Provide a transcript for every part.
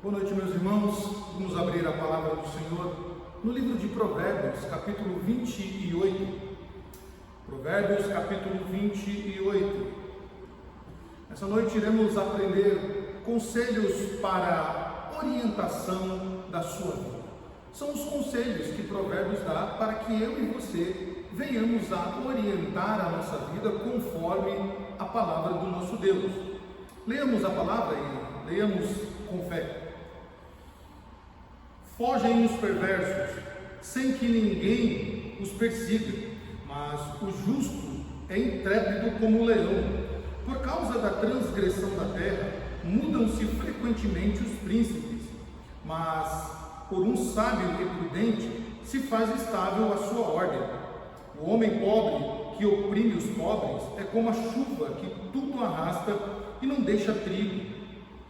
Boa noite, meus irmãos. Vamos abrir a palavra do Senhor no livro de Provérbios, capítulo 28. Provérbios, capítulo 28. Essa noite iremos aprender conselhos para orientação da sua vida. São os conselhos que Provérbios dá para que eu e você venhamos a orientar a nossa vida conforme a palavra do nosso Deus. Leamos a palavra e leamos com fé. Fogem os perversos, sem que ninguém os persiga, mas o justo é intrépido como o leão. Por causa da transgressão da terra, mudam-se frequentemente os príncipes, mas por um sábio e prudente se faz estável a sua ordem. O homem pobre que oprime os pobres é como a chuva que tudo arrasta e não deixa trigo.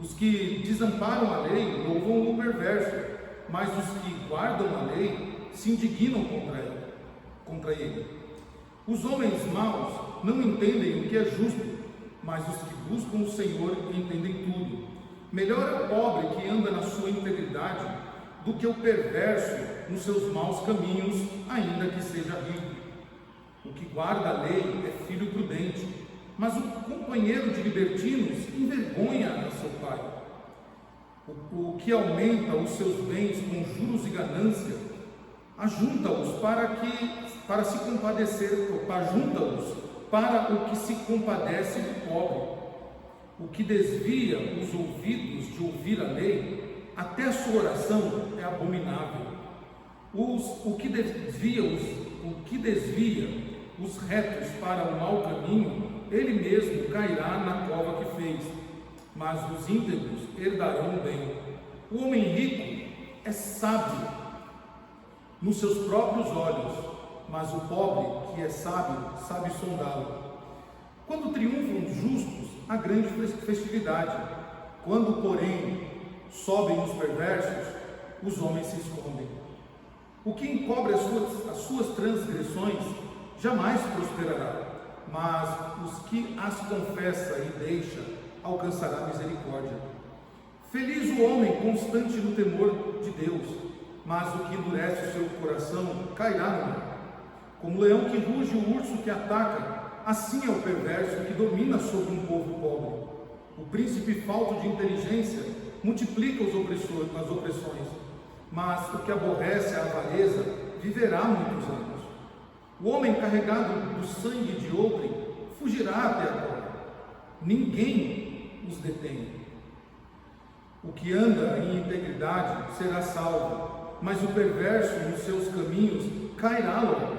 Os que desamparam a lei louvam o perverso, mas os que guardam a lei se indignam contra ele. Os homens maus não entendem o que é justo, mas os que buscam o Senhor entendem tudo. Melhor é o pobre que anda na sua integridade do que o perverso nos seus maus caminhos, ainda que seja rico. O que guarda a lei é filho prudente, mas o companheiro de libertinos envergonha a seu pai. O que aumenta os seus bens com juros e ganância, ajunta-os para se compadecer, ajunta-os para o que se compadece do pobre. O que desvia os ouvidos de ouvir a lei, até a sua oração é abominável. O que desvia os retos para o mau caminho, ele mesmo cairá na cova que fez. Mas os íntegros herdarão o bem. O homem rico é sábio nos seus próprios olhos, mas o pobre que é sábio, sabe sondá-lo. Quando triunfam os justos, há grande festividade. Quando, porém, sobem os perversos, os homens se escondem. O que encobre as suas transgressões jamais prosperará, mas os que as confessa e deixa alcançará misericórdia. Feliz o homem constante no temor de Deus, mas o que endurece o seu coração cairá no mar. Como o leão que ruge, o urso que ataca, assim é o perverso que domina sobre um povo pobre. O príncipe falto de inteligência multiplica as opressões, mas o que aborrece a avareza viverá muitos anos. O homem carregado do sangue de outrem fugirá até a cova. Ninguém os detém. O que anda em integridade será salvo, mas o perverso nos seus caminhos cairá logo.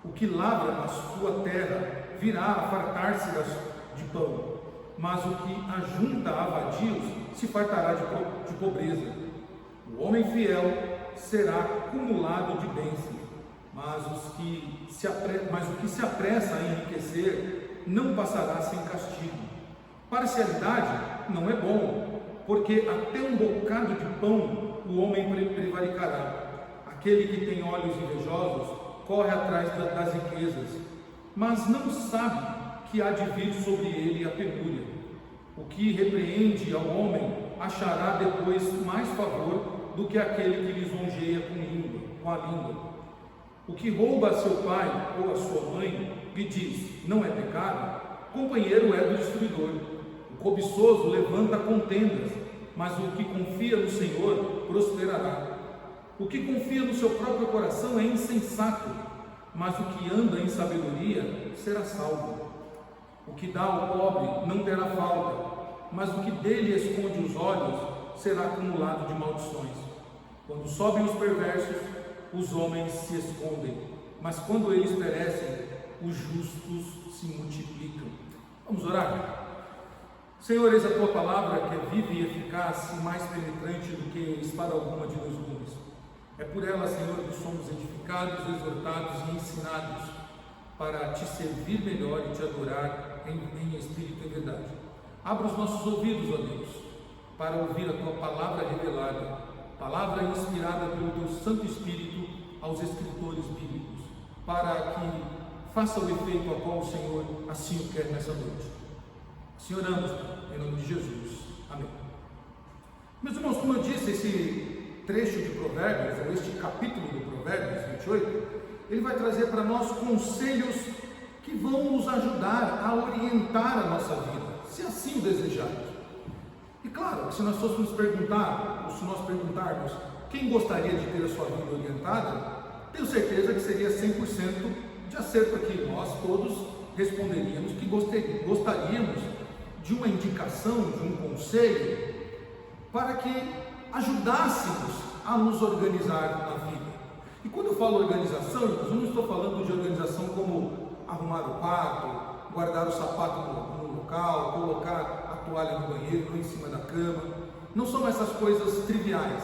O que labra a sua terra virá a fartar-se de pão, mas o que ajunta a vadios se fartará de pobreza. O homem fiel será acumulado de bênçãos, mas o que se apressa a enriquecer não passará sem castigo. Parcialidade não é bom, porque até um bocado de pão o homem prevaricará. Aquele que tem olhos invejosos corre atrás das riquezas, mas não sabe que há de vir sobre ele a penúria. O que repreende ao homem achará depois mais favor do que aquele que lisonjeia com a língua. O que rouba a seu pai ou a sua mãe e diz, não é pecado, companheiro é do destruidor. O cobiçoso levanta contendas, mas o que confia no Senhor prosperará. O que confia no seu próprio coração é insensato, mas o que anda em sabedoria será salvo. O que dá ao pobre não terá falta, mas o que dele esconde os olhos será acumulado de maldições. Quando sobem os perversos, os homens se escondem, mas quando eles perecem, os justos se multiplicam. Vamos orar? Senhor, eis a Tua palavra que é viva e eficaz e mais penetrante do que espada alguma de dois gumes. É por ela, Senhor, que somos edificados, exortados e ensinados para Te servir melhor e Te adorar em espírito e verdade. Abra os nossos ouvidos, ó Deus, para ouvir a Tua palavra revelada, palavra inspirada pelo Teu Santo Espírito aos escritores bíblicos, para que faça o efeito a qual o Senhor assim o quer nessa noite. Assim oramos, em nome de Jesus. Amém. Meus irmãos, como eu disse, esse trecho de Provérbios, ou este capítulo do Provérbios 28, ele vai trazer para nós conselhos que vão nos ajudar a orientar a nossa vida, se assim o desejarmos. E claro, se nós fôssemos perguntar, ou se nós perguntarmos quem gostaria de ter a sua vida orientada, tenho certeza que seria 100% de acerto aqui. Nós todos responderíamos que gostaríamos de uma indicação, de um conselho, para que ajudássemos a nos organizar na vida. E quando eu falo organização, eu não estou falando de organização como arrumar o quarto, guardar o sapato no local, colocar a toalha no banheiro, ou em cima da cama. Não são essas coisas triviais,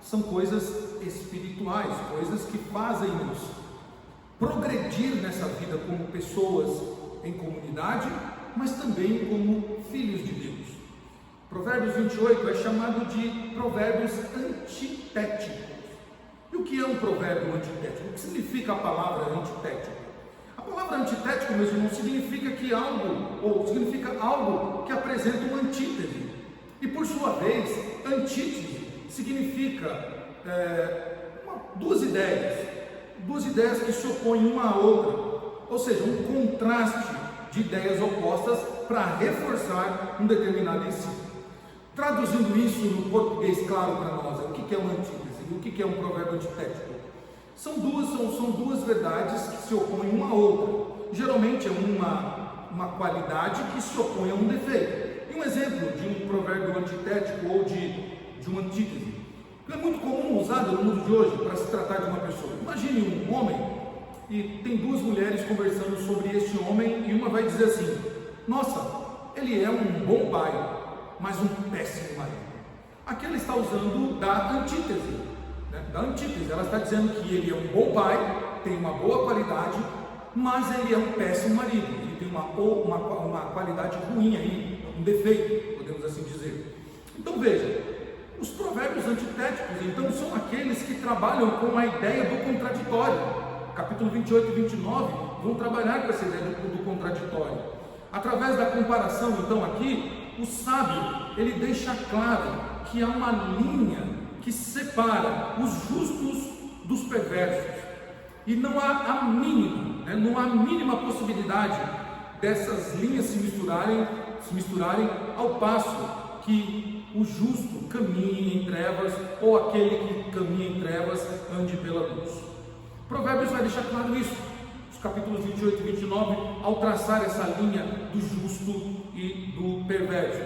são coisas espirituais, coisas que fazem-nos progredir nessa vida como pessoas em comunidade, mas também como filhos de Deus. Provérbios 28 é chamado de provérbios antitéticos. E o que é um provérbio antitético? O que significa a palavra antitético? A palavra antitético, meus irmãos, significa algo que apresenta uma antítese. E por sua vez, antítese significa duas ideias que se opõem uma à outra, ou seja, um contraste de ideias opostas para reforçar um determinado ensino. Traduzindo isso no português claro para nós, o que é uma antítese e o que é um provérbio antitético? São duas verdades que se opõem uma à outra. Geralmente é uma qualidade que se opõe a um defeito. E um exemplo de um provérbio antitético ou de uma antítese é muito comum usado no mundo de hoje para se tratar de uma pessoa. Imagine um homem e tem duas mulheres conversando sobre este homem e uma vai dizer assim: nossa, ele é um bom pai, mas um péssimo marido. Aqui ela está usando da antítese, ela está dizendo que ele é um bom pai, tem uma boa qualidade, mas ele é um péssimo marido, ele tem uma qualidade ruim aí, um defeito, podemos assim dizer. Então veja, os provérbios antitéticos, então, são aqueles que trabalham com a ideia do contraditório. Capítulo 28 e 29 vão trabalhar com essa ideia do contraditório. Através da comparação, então, aqui, o sábio, ele deixa claro que há uma linha que separa os justos dos perversos. E não há a mínima possibilidade dessas linhas se misturarem ao passo que o justo caminhe em trevas, ou aquele que caminha em trevas ande pela luz. Provérbios vai deixar claro isso, os capítulos 28 e 29, ao traçar essa linha do justo e do perverso.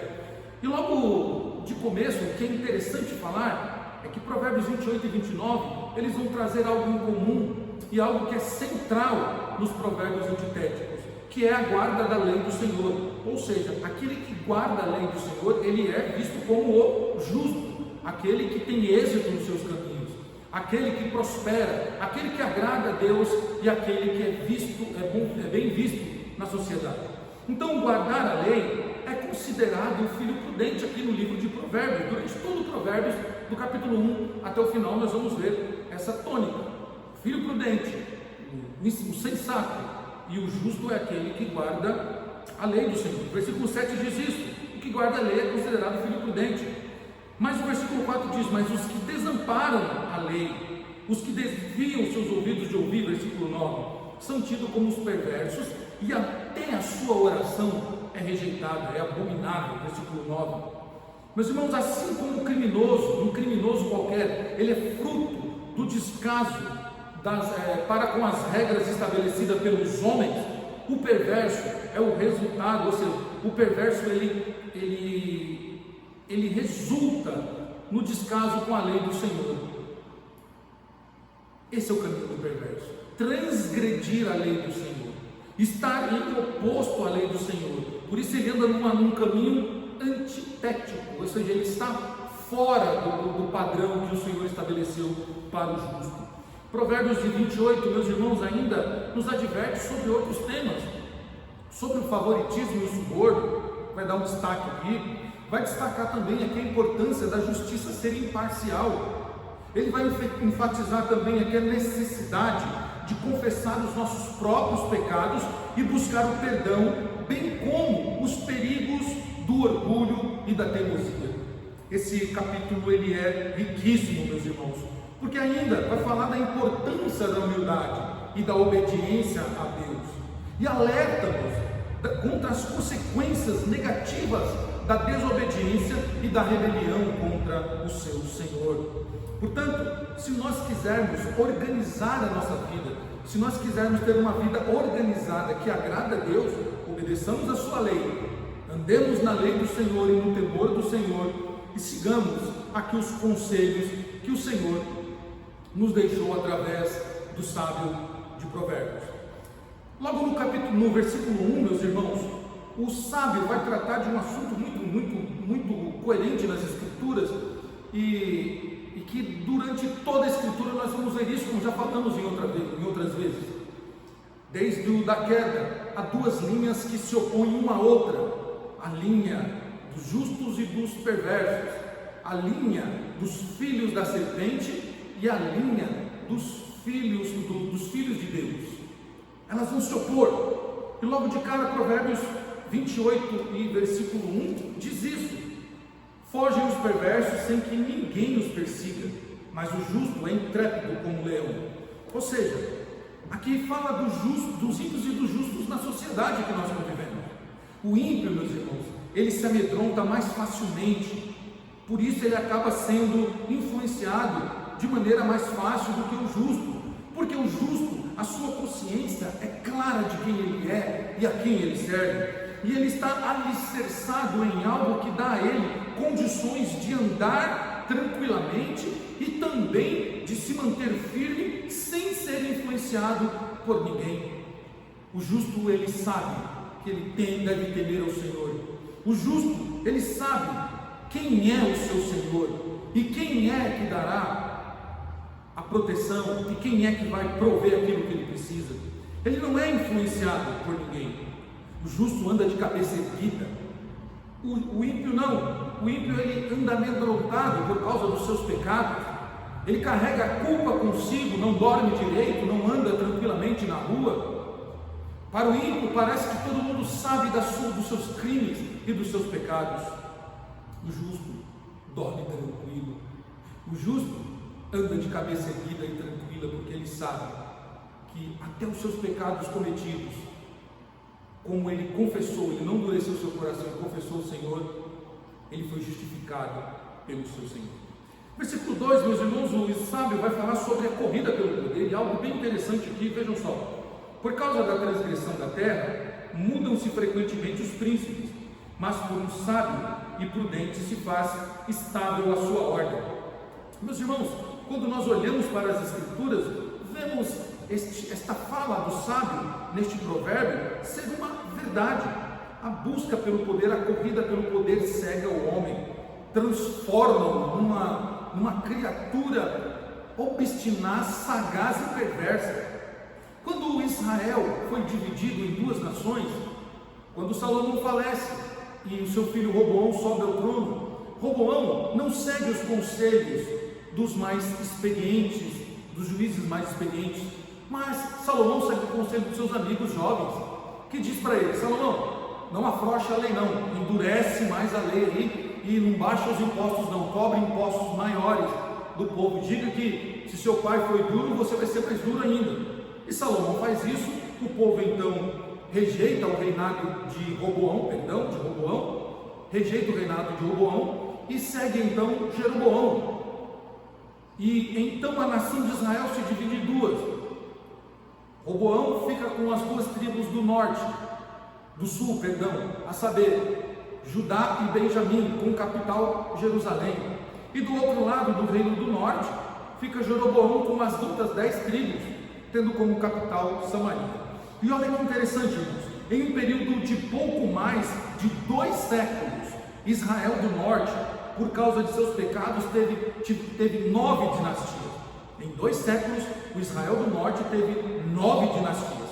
E logo de começo, o que é interessante falar é que Provérbios 28 e 29, eles vão trazer algo em comum e algo que é central nos provérbios antitéticos, que é a guarda da lei do Senhor. Ou seja, aquele que guarda a lei do Senhor, ele é visto como o justo, aquele que tem êxito nos seus caminhos, aquele que prospera, aquele que agrada a Deus e aquele que é bem visto na sociedade. Então, guardar a lei é considerado um filho prudente aqui no livro de Provérbios. Durante todo o Provérbios, do capítulo 1 até o final, nós vamos ver essa tônica. O filho prudente, o sensato, e o justo é aquele que guarda a lei do Senhor. O versículo 7 diz isso: o que guarda a lei é considerado filho prudente. Mas o versículo 4 diz: mas os que desamparam a lei, os que desviam seus ouvidos de ouvir, versículo 9, são tidos como os perversos, e até a sua oração é rejeitada, é abominável, versículo 9. Meus irmãos, assim como um criminoso qualquer, ele é fruto do descaso para com as regras estabelecidas pelos homens, o perverso é o resultado, ou seja, o perverso ele resulta no descaso com a lei do Senhor. Esse é o caminho do perverso: transgredir a lei do Senhor, estar em oposto à lei do Senhor. Por isso ele anda num caminho antitético, ou seja, ele está fora do padrão que o Senhor estabeleceu para o justo. Provérbios 28, meus irmãos, ainda nos adverte sobre outros temas, sobre o favoritismo e o suborno. Vai dar um destaque aqui, vai destacar também aqui a importância da justiça ser imparcial. Ele vai enfatizar também aqui a necessidade de confessar os nossos próprios pecados e buscar o perdão, bem como os perigos do orgulho e da teimosia. Esse capítulo ele é riquíssimo, meus irmãos, porque ainda vai falar da importância da humildade e da obediência a Deus, e alerta-nos contra as consequências negativas da desobediência e da rebelião contra o seu Senhor. Portanto, se nós quisermos organizar a nossa vida, se nós quisermos ter uma vida organizada que agrada a Deus, obedeçamos a sua lei, andemos na lei do Senhor e no temor do Senhor, e sigamos aqui os conselhos que o Senhor nos deixou através do sábio de Provérbios. Logo no versículo 1, meus irmãos, o sábio vai tratar de um assunto muito coerente nas Escrituras, e que durante toda a Escritura nós vamos ver isso, como já falamos em outras vezes. Desde o da queda, há duas linhas que se opõem uma à outra: a linha dos justos e dos perversos, a linha dos filhos da serpente e a linha dos filhos de Deus. Elas vão se opor, e logo de cara Provérbios 28 e versículo 1 diz isso: fogem os perversos sem que ninguém os persiga, mas o justo é intrépido como leão. Ou seja, aqui fala dos ímpios e dos justos na sociedade que nós convivemos. O ímpio, meus irmãos, ele se amedronta mais facilmente, por isso ele acaba sendo influenciado de maneira mais fácil do que o justo, porque o justo, a sua consciência é clara de quem ele é e a quem ele serve, e ele está alicerçado em algo que dá a ele condições de andar tranquilamente e também de se manter firme sem ser influenciado por ninguém. O justo, ele sabe que ele deve temer ao Senhor. O justo, ele sabe quem é o seu Senhor e quem é que dará a proteção e quem é que vai prover aquilo que ele precisa. Ele não é influenciado por ninguém. O justo anda de cabeça erguida. O ímpio não. O ímpio, ele anda amedrontado por causa dos seus pecados. Ele carrega a culpa consigo, não dorme direito, não anda tranquilamente na rua. Para o ímpio parece que todo mundo sabe dos seus crimes e dos seus pecados. O justo dorme tranquilo. O justo anda de cabeça erguida e tranquila, porque ele sabe que até os seus pecados cometidos, como ele confessou, ele não endureceu seu coração, ele confessou o Senhor, ele foi justificado pelo seu Senhor. Versículo 2, meus irmãos, o sábio vai falar sobre a corrida pelo poder, e algo bem interessante aqui, vejam só. Por causa da transgressão da terra, mudam-se frequentemente os príncipes, mas por um sábio e prudente se faz estável a sua ordem. Meus irmãos, quando nós olhamos para as Escrituras, vemos esta fala do sábio neste provérbio ser uma verdade. A busca pelo poder, a corrida pelo poder cega o homem, transforma-o numa criatura obstinada, sagaz e perversa. Quando Israel foi dividido em duas nações, quando Salomão falece e o seu filho Roboão sobe ao trono, Roboão não segue os conselhos dos mais experientes, dos juízes mais experientes, mas Salomão segue o conselho dos seus amigos jovens, que diz para ele: Salomão, não afrouxa a lei não, endurece mais a lei aí, e não baixa os impostos não, cobre impostos maiores do povo, diga que se seu pai foi duro, você vai ser mais duro ainda. E Salomão faz isso, o povo então rejeita o reinado de Roboão, rejeita o reinado de Roboão e segue então Jeroboão. E então a nação de Israel se divide em duas. Roboão fica com as duas tribos do sul, a saber, Judá e Benjamim, com capital Jerusalém. E do outro lado do reino do norte, fica Jeroboão com as outras 10 tribos, tendo como capital Samaria. E olha que interessante, irmãos, em um período de pouco mais de 2 séculos, Israel do norte, por causa de seus pecados, teve 9 dinastias. Em 2 séculos, o Israel do norte teve 9 dinastias.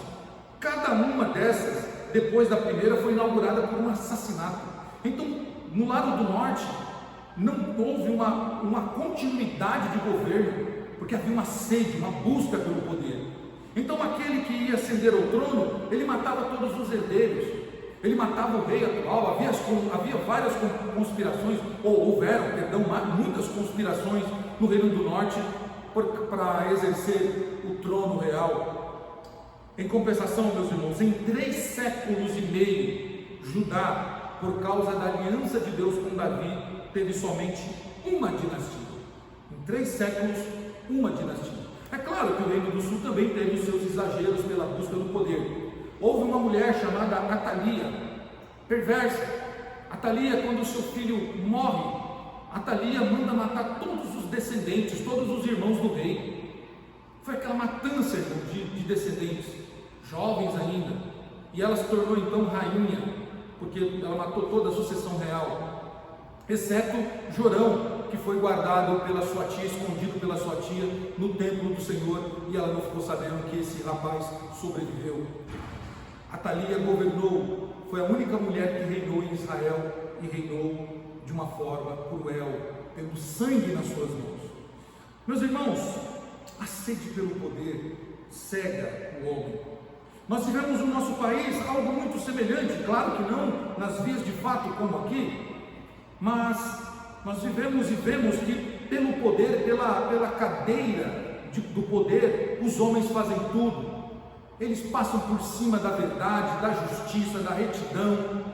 Cada uma dessas, depois da primeira, foi inaugurada por um assassinato. Então, no lado do norte, não houve uma continuidade de governo, porque havia uma sede, uma busca pelo poder. Então aquele que ia ascender ao trono, ele matava todos os herdeiros. Ele matava o rei atual. Havia várias conspirações, houveram muitas conspirações no Reino do Norte para exercer o trono real. Em compensação, meus irmãos, em 3 séculos e meio, Judá, por causa da aliança de Deus com Davi, teve somente uma dinastia. Em 3 séculos, uma dinastia. É claro que o Reino do Sul também teve os seus exageros pela busca do poder. Houve uma mulher chamada Atalia, perversa. Atalia, quando seu filho morre, Atalia manda matar todos os descendentes, todos os irmãos do rei. Foi aquela matança, irmão, de descendentes, jovens ainda. E ela se tornou então rainha, porque ela matou toda a sucessão real, exceto Jorão, que foi guardado pela sua tia, escondido pela sua tia no templo do Senhor, e ela não ficou sabendo que esse rapaz sobreviveu. Atalia governou, foi a única mulher que reinou em Israel, e reinou de uma forma cruel, tendo sangue nas suas mãos. Meus irmãos, a sede pelo poder cega o homem. Nós vivemos no nosso país algo muito semelhante, claro que não nas vias de fato como aqui, mas nós vivemos e vemos que pelo poder, pela cadeira do poder, os homens fazem tudo. Eles passam por cima da verdade, da justiça, da retidão,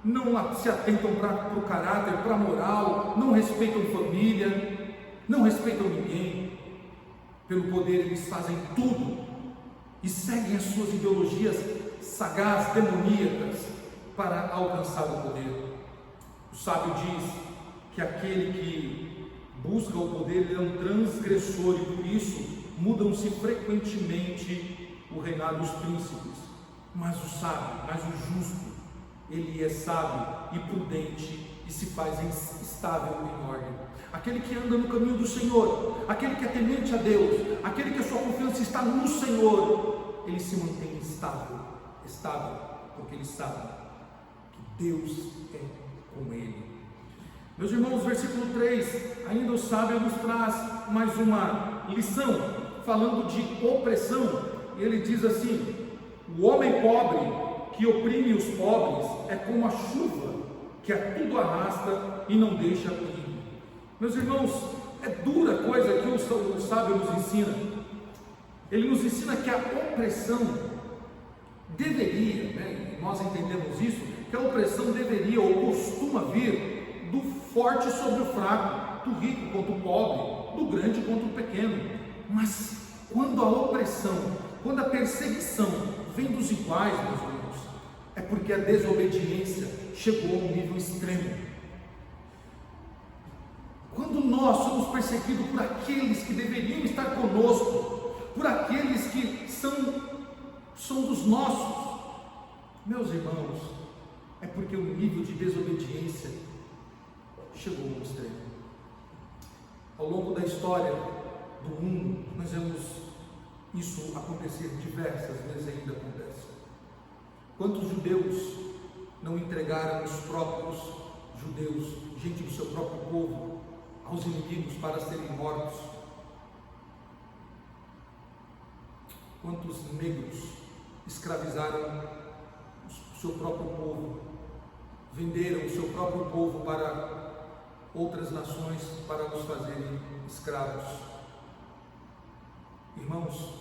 não se atentam para o caráter, para a moral, não respeitam família, não respeitam ninguém. Pelo poder eles fazem tudo e seguem as suas ideologias sagazes, demoníacas, para alcançar o poder. O sábio diz que aquele que busca o poder ele é um transgressor, e por isso mudam-se frequentemente o reinado dos príncipes. Mas o sábio, mas o justo, ele é sábio e prudente e se faz estável em ordem. Aquele que anda no caminho do Senhor, aquele que é temente a Deus, aquele que a sua confiança está no Senhor, ele se mantém estável, porque ele sabe que Deus é com ele. Meus irmãos, versículo 3, ainda o sábio nos traz mais uma lição, falando de opressão. Ele diz assim: o homem pobre que oprime os pobres é como a chuva que a tudo arrasta e não deixa pingo. Meus irmãos, é dura coisa que o sábio nos ensina. Ele nos ensina que a opressão deveria, nós entendemos isso, que a opressão deveria ou costuma vir do forte sobre o fraco, do rico contra o pobre, do grande contra o pequeno. Mas quando a opressão, quando a perseguição vem dos iguais, meus irmãos, é porque a desobediência chegou a um nível extremo. Quando nós somos perseguidos por aqueles que deveriam estar conosco, por aqueles que são dos nossos, meus irmãos, é porque o nível de desobediência chegou a um extremo. Ao longo da história do mundo, nós vemos isso acontecer diversas vezes, ainda acontece. Quantos judeus não entregaram os próprios judeus, gente do seu próprio povo, aos inimigos para serem mortos? Quantos negros escravizaram o seu próprio povo, venderam o seu próprio povo para outras nações para os fazerem escravos? Irmãos,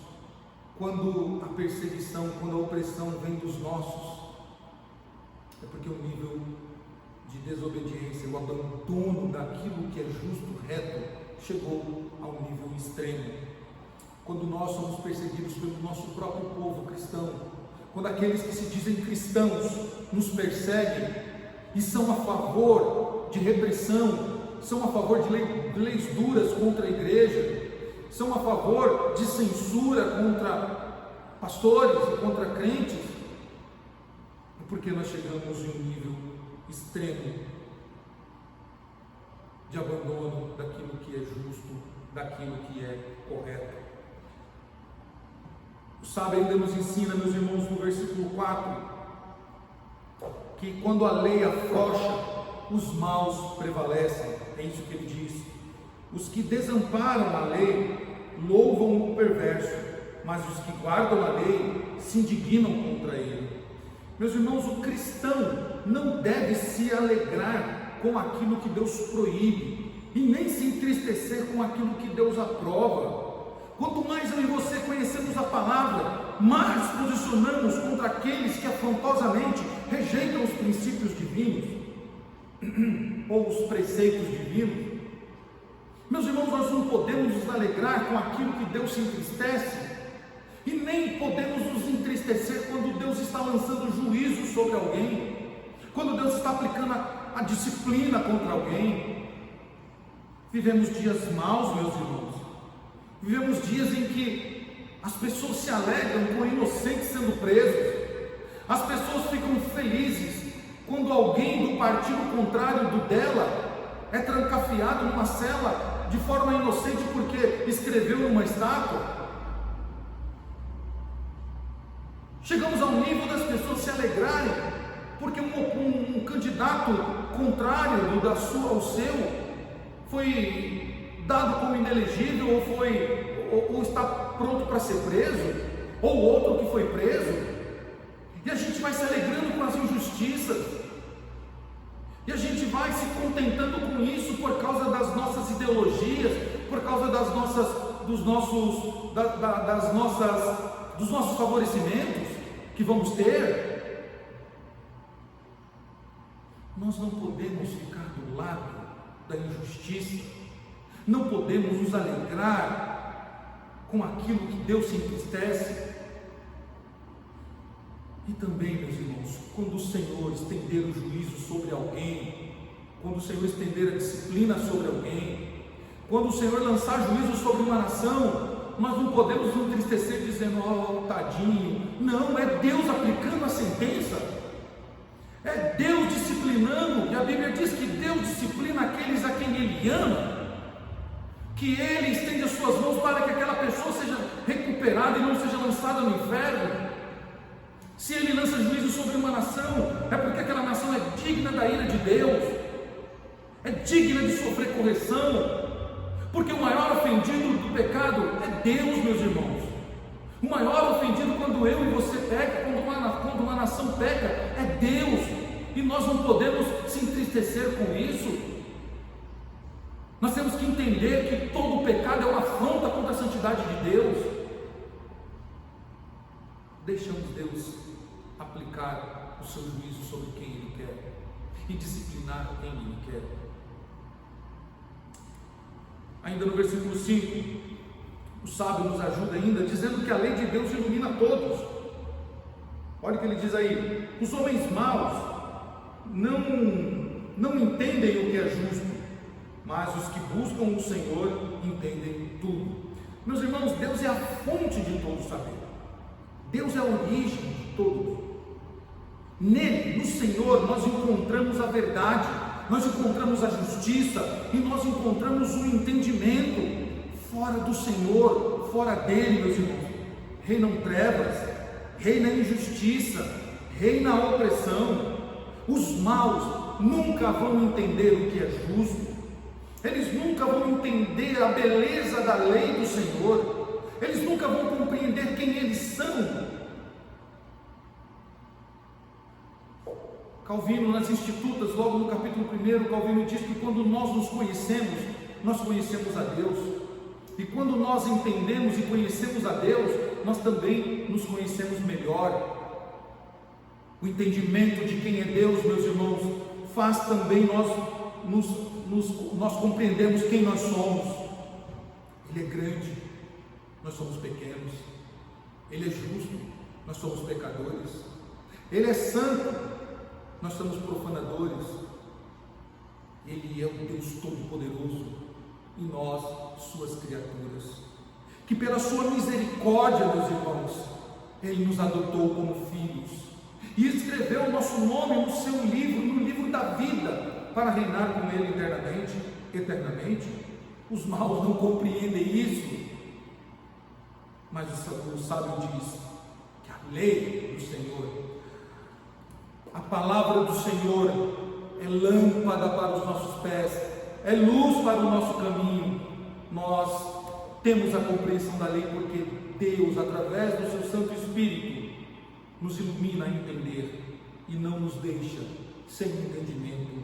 quando a perseguição, quando a opressão vem dos nossos, é porque o nível de desobediência, o abandono daquilo que é justo, reto, chegou a um nível extremo. Quando nós somos perseguidos pelo nosso próprio povo cristão, quando aqueles que se dizem cristãos nos perseguem e são a favor de repressão, são a favor de leis duras contra a igreja, são a favor de censura contra pastores e contra crentes, é porque nós chegamos em um nível extremo de abandono daquilo que é justo, daquilo que é correto. O sábio ainda nos ensina, meus irmãos, no versículo 4, que quando a lei afrouxa, os maus prevalecem. É isso que ele diz. Os que desamparam a lei louvam o perverso, mas os que guardam a lei se indignam contra ele. Meus irmãos, o cristão não deve se alegrar com aquilo que Deus proíbe e nem se entristecer com aquilo que Deus aprova. Quanto mais eu e você conhecemos a palavra, mais posicionamos contra aqueles que afrontosamente rejeitam os princípios divinos ou os preceitos divinos. Meus irmãos, nós não podemos nos alegrar com aquilo que Deus se entristece, e nem podemos nos entristecer quando Deus está lançando juízo sobre alguém, quando Deus está aplicando a disciplina contra alguém. Vivemos dias maus, meus irmãos. Vivemos dias em que as pessoas se alegram com inocentes sendo presos. As pessoas ficam felizes quando alguém do partido contrário do dela é trancafiado numa cela de forma inocente porque escreveu numa estátua. Chegamos ao nível das pessoas se alegrarem porque um candidato contrário ao seu foi dado como inelegível ou está pronto para ser preso, ou outro que foi preso, e a gente vai se alegrando com as injustiças, e a gente vai se contentando com isso por causa das nossas ideologias, por causa dos nossos favorecimentos que vamos ter. Nós não podemos ficar do lado da injustiça, não podemos nos alegrar com aquilo que Deus se entristece. E também, meus irmãos, quando o Senhor estender o juízo sobre alguém, quando o Senhor estender a disciplina sobre alguém, quando o Senhor lançar juízo sobre uma nação, nós não podemos nos entristecer dizendo: oh, tadinho. Não, é Deus aplicando a sentença, é Deus disciplinando, e a Bíblia diz que Deus disciplina aqueles a quem Ele ama, que Ele estende as suas mãos para que aquela pessoa seja recuperada e não seja lançada no inferno. Se Ele lança juízo sobre uma nação, é porque aquela nação é digna da ira de Deus, é digna de sofrer correção, porque o maior ofendido do pecado é Deus, meus irmãos. O maior ofendido quando eu e você peca, quando uma nação peca, é Deus, e nós não podemos se entristecer com isso. Nós temos que entender que todo pecado é uma afronta contra a santidade de Deus. Deixamos Deus aplicar o seu juízo sobre quem Ele quer e disciplinar quem Ele quer. Ainda no versículo 5, o sábio nos ajuda ainda, dizendo que a lei de Deus ilumina todos. Olha o que ele diz aí: os homens maus não entendem o que é justo, mas os que buscam o Senhor entendem tudo. Meus irmãos, Deus é a fonte de todo saber, Deus é a origem de todos. Nele, no Senhor, nós encontramos a verdade, nós encontramos a justiça e nós encontramos o entendimento. Fora do Senhor, fora dele, meus irmãos, reinam trevas, reina a injustiça, reina a opressão. Os maus nunca vão entender o que é justo, eles nunca vão entender a beleza da lei do Senhor, eles nunca vão compreender quem eles são. Calvino, nas Institutas, logo no capítulo 1, Calvino diz que quando nós nos conhecemos, nós conhecemos a Deus. E quando nós entendemos e conhecemos a Deus, nós também nos conhecemos melhor. O entendimento de quem é Deus, meus irmãos, faz também nós compreendemos quem nós somos. Ele é grande, nós somos pequenos. Ele é justo, nós somos pecadores. Ele é santo, nós somos profanadores. Ele é o Deus Todo-Poderoso e nós, suas criaturas, que pela sua misericórdia, meus irmãos, Ele nos adotou como filhos e escreveu o nosso nome no seu livro, no livro da vida, para reinar com Ele eternamente. Os maus não compreendem isso, mas o sábio diz que a lei do Senhor, a palavra do Senhor, é lâmpada para os nossos pés, é luz para o nosso caminho. Nós temos a compreensão da lei porque Deus, através do seu Santo Espírito, nos ilumina a entender e não nos deixa sem entendimento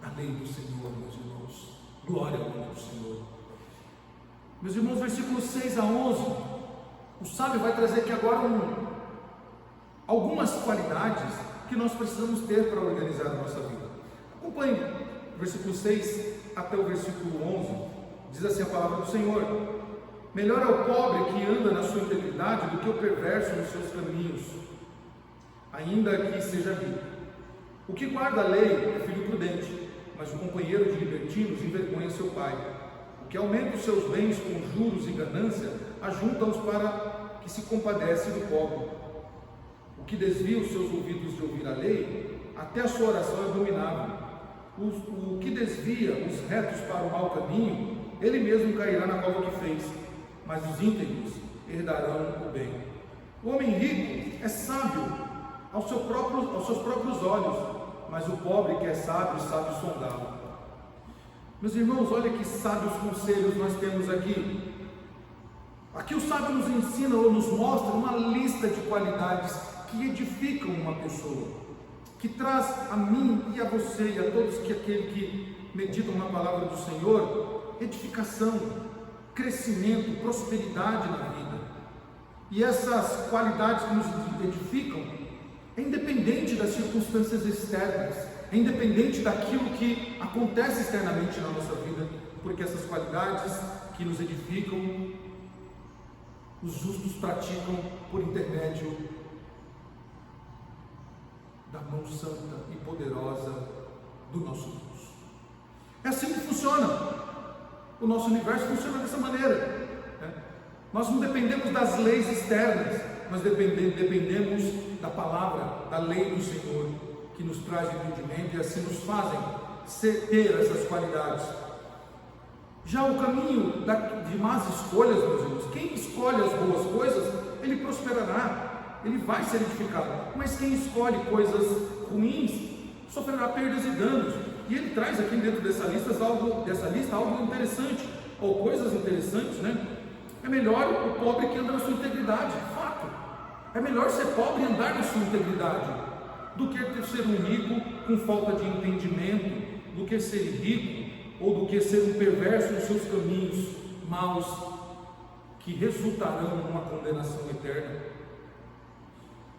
da lei do Senhor, meus irmãos. Glória ao nome do Senhor. Meus irmãos, versículos 6 a 11, o sábio vai trazer aqui agora algumas qualidades que nós precisamos ter para organizar a nossa vida. Acompanhe versículo 6 até o versículo 11, diz assim a palavra do Senhor: melhor é o pobre que anda na sua integridade do que o perverso nos seus caminhos, ainda que seja rico. O que guarda a lei é filho prudente, mas o companheiro de libertinos envergonha seu pai. O que aumenta os seus bens com juros e ganância, ajunta-os para que se compadece do pobre. O que desvia os seus ouvidos de ouvir a lei, até a sua oração é abominável. O que desvia os retos para o mau caminho, ele mesmo cairá na cova que fez, mas os íntegros herdarão o bem. O homem rico é sábio aos seus próprios olhos, mas o pobre que é sábio sabe sondá-lo. Meus irmãos, olha que sábios conselhos nós temos aqui. Aqui o sábio nos ensina ou nos mostra uma lista de qualidades que edificam uma pessoa, que traz a mim e a você e a todos aquele que meditam na palavra do Senhor, edificação, crescimento, prosperidade na vida. E essas qualidades que nos edificam é independente das circunstâncias externas, é independente daquilo que acontece externamente na nossa vida, porque essas qualidades que nos edificam, os justos praticam por intermédio da mão santa e poderosa do nosso Deus. É assim que funciona. O nosso universo funciona dessa maneira. Nós não dependemos das leis externas, nós dependemos da palavra, da lei do Senhor, que nos traz entendimento e assim nos fazem ter essas qualidades. Já o caminho de más escolhas, meus irmãos, quem escolhe as boas coisas, ele prosperará, ele vai ser edificado. Mas quem escolhe coisas ruins, sofrerá perdas e danos. E ele traz aqui dentro dessa lista algo interessante, ou coisas interessantes, né? É melhor o pobre que anda na sua integridade, fato. É melhor ser pobre e andar na sua integridade, do que ser um rico com falta de entendimento, do que ser rico, ou do que ser um perverso nos seus caminhos maus, que resultarão numa condenação eterna.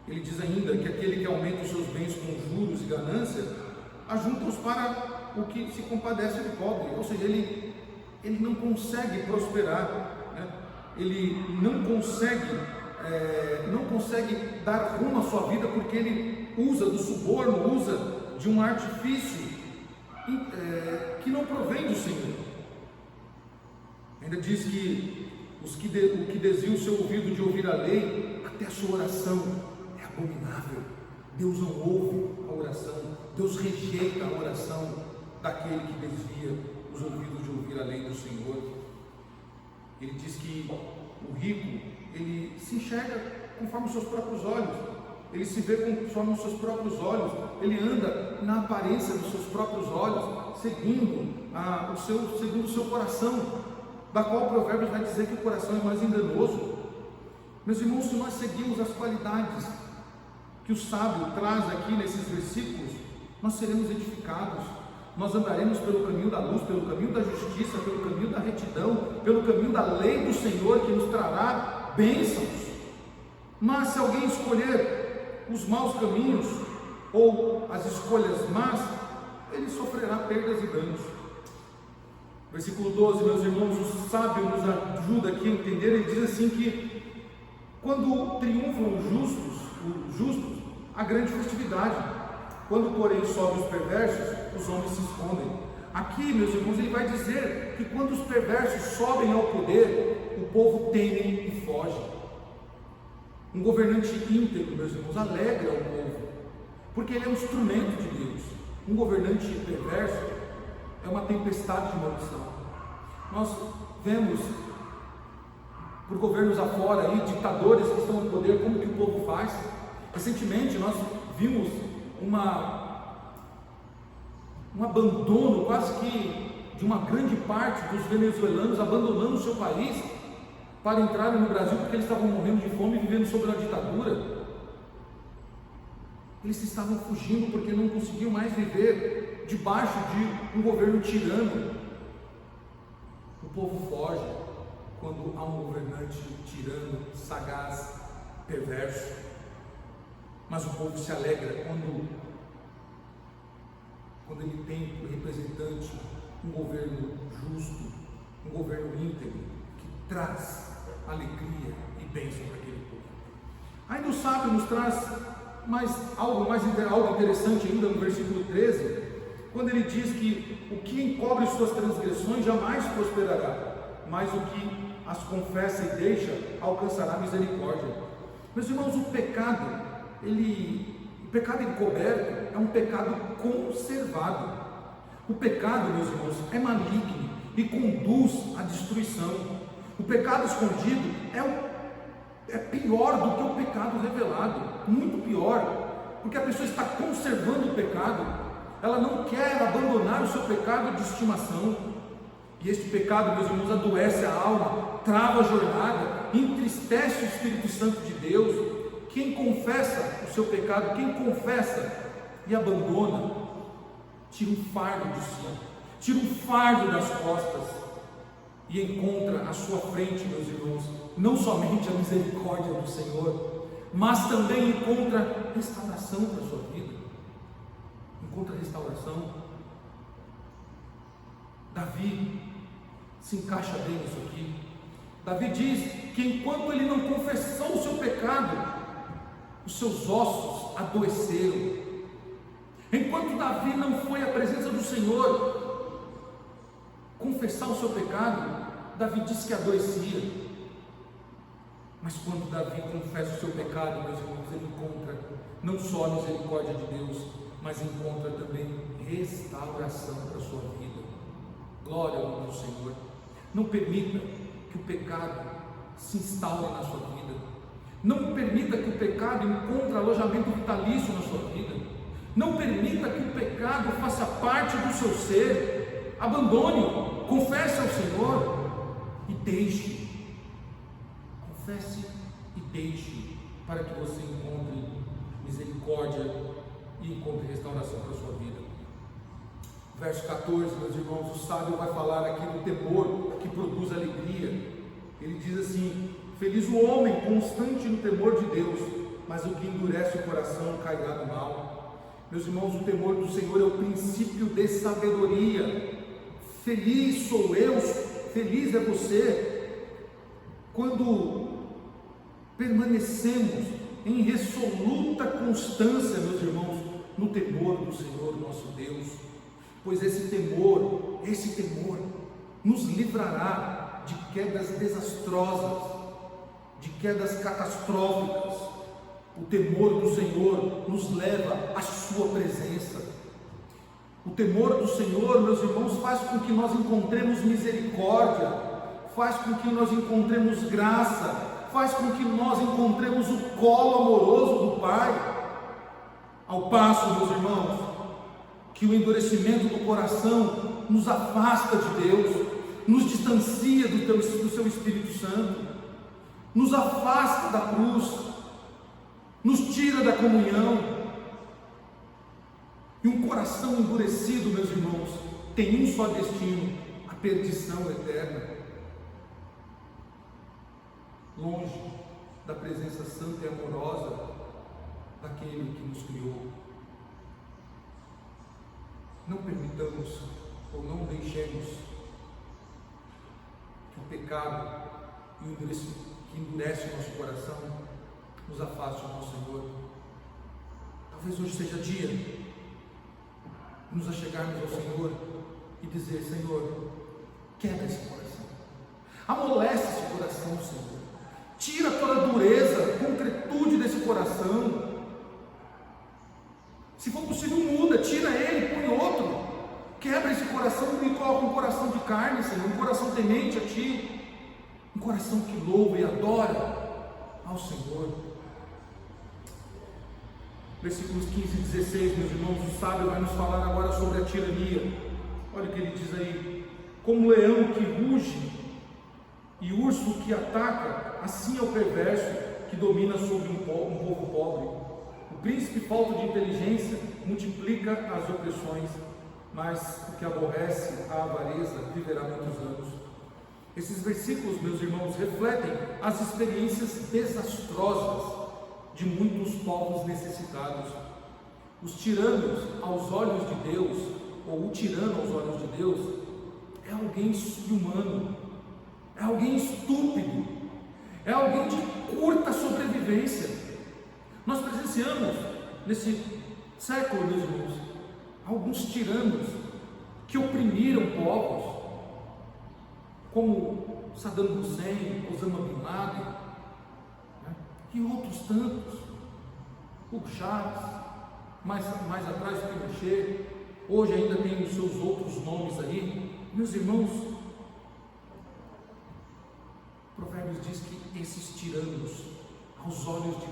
Ele diz ainda que aquele que aumenta os seus bens com juros e ganância, ajunta-os para o que se compadece do pobre, ou seja, ele não consegue prosperar, né? Ele não consegue dar rumo à sua vida, porque ele usa do suborno, usa de um artifício que não provém do Senhor. Ainda diz que o que desvia o seu ouvido de ouvir a lei, até a sua oração é abominável. Deus não ouve a oração, Deus rejeita a oração daquele que desvia os ouvidos de ouvir a lei do Senhor. Ele diz que o rico, ele se enxerga conforme os seus próprios olhos, ele se vê conforme os seus próprios olhos, ele anda na aparência dos seus próprios olhos, segundo o seu coração, da qual o provérbio vai dizer que o coração é mais enganoso. Meus irmãos, se nós seguimos as qualidades que o sábio traz aqui nesses versículos, nós seremos edificados, nós andaremos pelo caminho da luz, pelo caminho da justiça, pelo caminho da retidão, pelo caminho da lei do Senhor, que nos trará bênçãos. Mas se alguém escolher os maus caminhos, ou as escolhas más, ele sofrerá perdas e danos. Versículo 12, meus irmãos, o sábio nos ajuda aqui a entender. Ele diz assim que quando triunfam os justos, há grande festividade. Quando, porém, sobem os perversos, os homens se escondem. Aqui, meus irmãos, ele vai dizer que quando os perversos sobem ao poder, o povo teme e foge. Um governante íntegro, meus irmãos, alegra o povo, porque ele é um instrumento de Deus. Um governante perverso é uma tempestade de maldição. Nós vemos, por governos afora, aí, ditadores que estão no poder, como que o povo faz. Recentemente nós vimos um abandono quase que de uma grande parte dos venezuelanos abandonando o seu país para entrarem no Brasil, porque eles estavam morrendo de fome e vivendo sob uma ditadura. Eles estavam fugindo porque não conseguiam mais viver debaixo de um governo tirano. O povo foge quando há um governante tirano, sagaz, perverso. Mas o povo se alegra quando ele tem por representante um governo justo, um governo íntegro, que traz alegria e bênção para aquele povo. Ainda o sábio nos traz algo interessante ainda no versículo 13, quando ele diz que o que encobre suas transgressões jamais prosperará, mas o que as confessa e deixa alcançará misericórdia. Meus irmãos, o pecado encoberto é um pecado conservado. O pecado, meus irmãos, é maligno e conduz à destruição. O pecado escondido é pior do que o pecado revelado, muito pior, porque a pessoa está conservando o pecado, ela não quer abandonar o seu pecado de estimação, e este pecado, meus irmãos, adoece a alma, trava a jornada, entristece o Espírito Santo de Deus. Quem confessa o seu pecado, quem confessa e abandona, tira um fardo de si, tira um fardo das costas e encontra à sua frente, meus irmãos, não somente a misericórdia do Senhor, mas também encontra restauração para a sua vida. Encontra restauração. Davi se encaixa bem nisso aqui. Davi diz que enquanto ele não confessou o seu pecado, os seus ossos adoeceram. Enquanto Davi não foi à presença do Senhor confessar o seu pecado, Davi disse que adoecia. Mas quando Davi confessa o seu pecado, meus irmãos, ele encontra não só a misericórdia de Deus, mas encontra também restauração para a sua vida. Glória ao nome do Senhor. Não permita que o pecado se instaure na sua vida. Não permita que o pecado encontre alojamento vitalício na sua vida. Não permita que o pecado faça parte do seu ser. Abandone-o, confesse ao Senhor e deixe. Confesse e deixe, para que você encontre misericórdia e encontre restauração para a sua vida. Verso 14, meus irmãos, o sábio vai falar aqui do temor que produz alegria. Ele diz assim: feliz o homem constante no temor de Deus, mas o que endurece o coração cairá no mal. Meus irmãos, o temor do Senhor é o princípio de sabedoria. Feliz sou eu, feliz é você, quando permanecemos em resoluta constância, meus irmãos, no temor do Senhor nosso Deus, pois esse temor nos livrará de quedas desastrosas, de quedas catastróficas. O temor do Senhor nos leva à sua presença. O temor do Senhor, meus irmãos, faz com que nós encontremos misericórdia, faz com que nós encontremos graça, faz com que nós encontremos o colo amoroso do Pai. Ao passo, meus irmãos, que o endurecimento do coração nos afasta de Deus, nos distancia do seu Espírito Santo, nos afasta da cruz, nos tira da comunhão. E um coração endurecido, meus irmãos, tem um só destino: a perdição eterna, longe da presença santa e amorosa daquele que nos criou. Não permitamos ou não deixemos que o pecado que endurece o nosso coração nos afaste do nosso Senhor. Talvez hoje seja dia de nos achegarmos ao Senhor e dizer: Senhor, quebra esse coração, amolece esse coração, Senhor, tira toda a dureza, concretude desse coração. Se for possível, muda, tira ele, põe outro, quebra esse coração e coloca um coração de carne, Senhor, um coração temente a Ti, um coração que louva e adora ao Senhor. Versículos 15 e 16, meus irmãos, o sábio vai nos falar agora sobre a tirania. Olha o que ele diz aí: como leão que ruge e urso que ataca, assim é o perverso que domina sobre um povo pobre. O príncipe falto de inteligência multiplica as opressões, mas o que aborrece a avareza viverá muitos anos. Esses versículos, meus irmãos, refletem as experiências desastrosas de muitos povos necessitados. Os tiranos aos olhos de Deus, ou o tirano aos olhos de Deus, é alguém inumano, é alguém estúpido, é alguém de curta sobrevivência. Nós presenciamos nesse século, meus irmãos, alguns tiranos que oprimiram povos, como Saddam Hussein, Osama Bin Laden, né? E outros tantos, Hugo Chávez, mais atrás o Pinochet, hoje ainda tem os seus outros nomes aí. Meus irmãos, Provérbios diz que esses tiranos, aos olhos de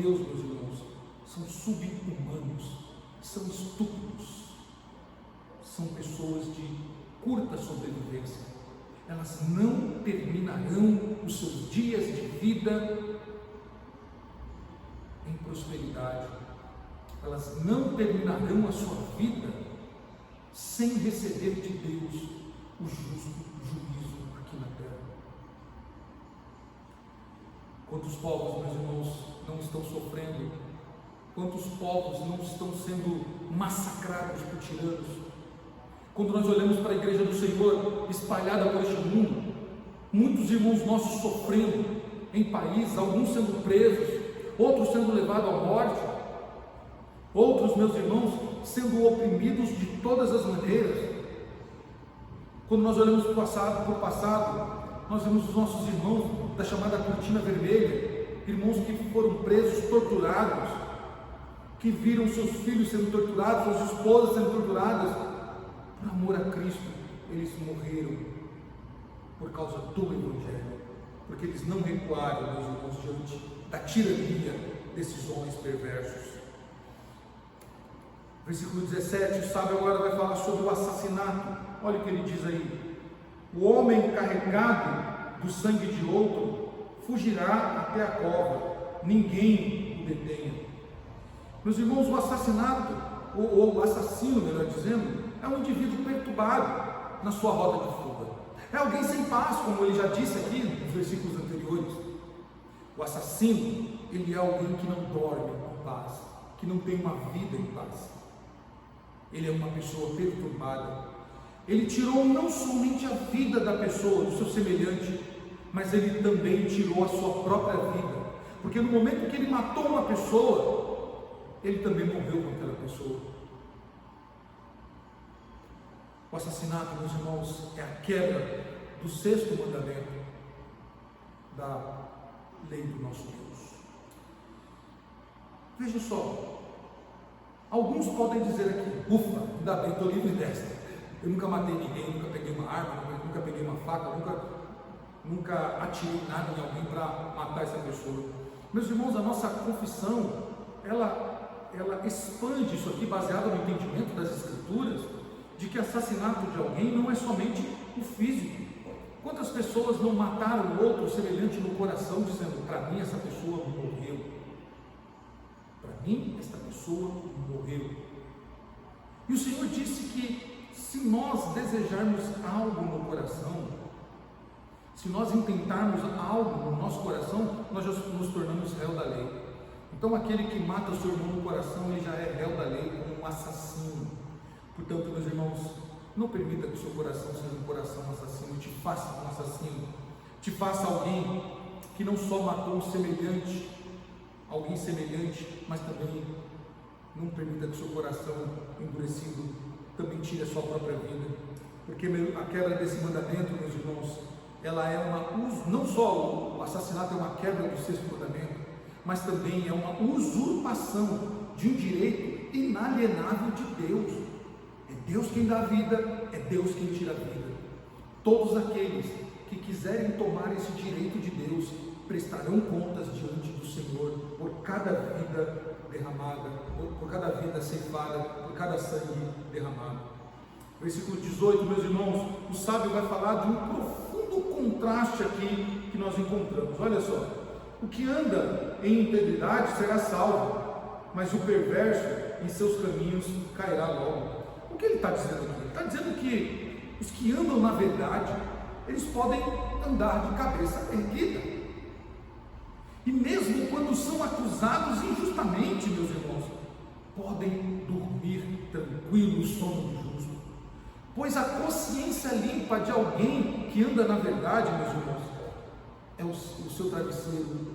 Deus, meus irmãos, são subhumanos, são estúpidos, são pessoas de curta sobrevivência. Elas não terminarão os seus dias de vida em prosperidade. Elas não terminarão a sua vida sem receber de Deus o justo juízo aqui na terra. Quantos povos, meus irmãos, não estão sofrendo? Quantos povos não estão sendo massacrados por tiranos? Quando nós olhamos para a igreja do Senhor espalhada por este mundo, muitos irmãos nossos sofrendo em países, alguns sendo presos, outros sendo levados à morte, outros, meus irmãos, sendo oprimidos de todas as maneiras. Quando nós olhamos para o passado, nós vemos os nossos irmãos da chamada cortina vermelha, irmãos que foram presos, torturados, que viram seus filhos sendo torturados, suas esposas sendo torturadas. Por amor a Cristo, eles morreram por causa do Evangelho, porque eles não recuaram, meus irmãos, diante da tirania desses homens perversos. Versículo 17, o sábio agora vai falar sobre o assassinato. Olha o que ele diz aí: o homem carregado do sangue de outro fugirá até a cova, ninguém o detenha. Meus irmãos, o assassinato, ou o assassino, melhor dizendo, é um indivíduo perturbado na sua rota de fuga. É alguém sem paz, como ele já disse aqui nos versículos anteriores. O assassino, ele é alguém que não dorme em paz, que não tem uma vida em paz. Ele é uma pessoa perturbada. Ele tirou não somente a vida da pessoa, do seu semelhante, mas ele também tirou a sua própria vida. Porque no momento que ele matou uma pessoa, ele também morreu com aquela pessoa. O assassinato, meus irmãos, é a quebra do 6º mandamento da lei do nosso Deus. Veja só, alguns podem dizer aqui: ufa, ainda bem, estou livre desta. Eu nunca matei ninguém, nunca peguei uma arma, nunca peguei uma faca, nunca atirei nada em alguém para matar essa pessoa. Meus irmãos, a nossa confissão, ela expande isso aqui, baseado no entendimento das Escrituras, de que assassinato de alguém não é somente o físico. Quantas pessoas não mataram o outro semelhante no coração, dizendo: para mim essa pessoa morreu, para mim esta pessoa morreu. E o Senhor disse que se nós desejarmos algo no coração, se nós intentarmos algo no nosso coração, nós já nos tornamos réu da lei. Então aquele que mata o seu irmão no coração, ele já é réu da lei, como um assassino. Portanto, meus irmãos, não permita que o seu coração seja um coração assassino, te faça um assassino, te faça alguém que não só matou um semelhante, alguém semelhante, mas também não permita que o seu coração endurecido também tire a sua própria vida. Porque a quebra desse mandamento, meus irmãos, ela é não só o assassinato é uma quebra do 6º mandamento, mas também é uma usurpação de um direito inalienável de Deus. É Deus quem dá a vida, é Deus quem tira a vida. Todos aqueles que quiserem tomar esse direito de Deus prestarão contas diante do Senhor por cada vida derramada, por cada vida ceifada, por cada sangue derramado. Versículo 18, meus irmãos, o sábio vai falar de um profundo contraste aqui que nós encontramos. Olha só: o que anda em integridade será salvo, mas o perverso em seus caminhos cairá logo. O que ele está dizendo aqui? Ele está dizendo que os que andam na verdade, eles podem andar de cabeça erguida. E mesmo quando são acusados injustamente, meus irmãos, podem dormir tranquilo o sono do justo. Pois a consciência limpa de alguém que anda na verdade, meus irmãos, é o seu travesseiro,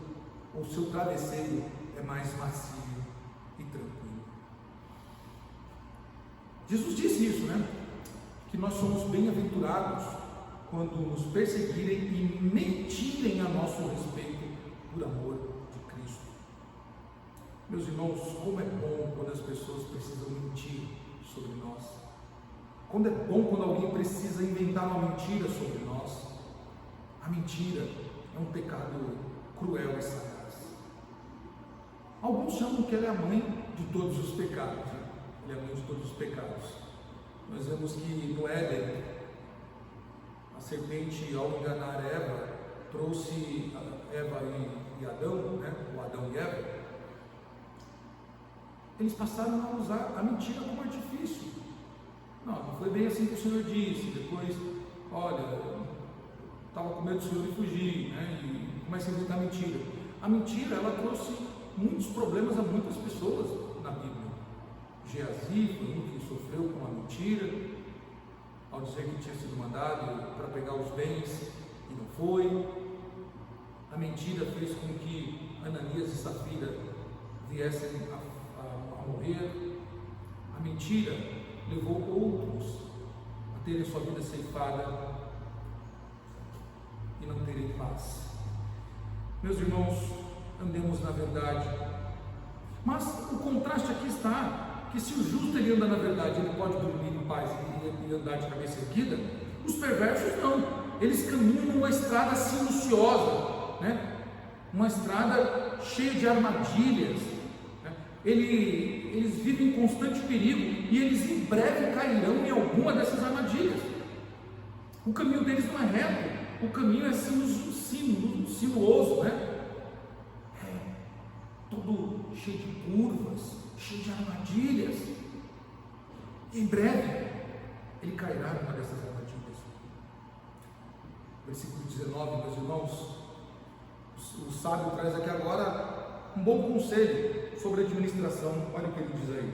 o seu travesseiro é mais macio e tranquilo. Jesus disse isso, né? Que nós somos bem-aventurados quando nos perseguirem e mentirem a nosso respeito por amor de Cristo. Meus irmãos, como é bom quando as pessoas precisam mentir sobre nós. Quando é bom quando alguém precisa inventar uma mentira sobre nós. A mentira é um pecado cruel e sagaz. Alguns chamam que ela é a mãe de todos os pecados. Né? Ela é a mãe de todos os pecados. Nós vemos que no Éden, a serpente, ao enganar Eva, trouxe Eva e Adão, né? O Adão e Eva. Eles passaram a usar a mentira como artifício. Não foi bem assim que o Senhor disse. Depois, olha, estava com medo do Senhor e fugi, né? E começa a inventar mentira. A mentira, ela trouxe muitos problemas a muitas pessoas na Bíblia. Geazi foi um que sofreu com a mentira, ao dizer que tinha sido mandado para pegar os bens e não foi. A mentira fez com que Ananias e Safira viessem a morrer. A mentira levou outros a terem sua vida ceifada e não terem paz. Meus irmãos, andemos na verdade. Mas o contraste aqui está, que se o justo ele anda na verdade, ele pode dormir em paz e andar de cabeça erguida, os perversos não. Eles caminham numa estrada sinuosa, né? Uma estrada cheia de armadilhas, né? Eles vivem em constante perigo e eles em breve cairão em alguma dessas armadilhas. O caminho deles não é reto, o caminho é sinuoso, né? Todo cheio de curvas, cheio de armadilhas. E em breve ele cairá numa dessas armadilhas. Versículo 19, meus irmãos, o sábio traz aqui agora um bom conselho sobre administração. Olha o que ele diz aí: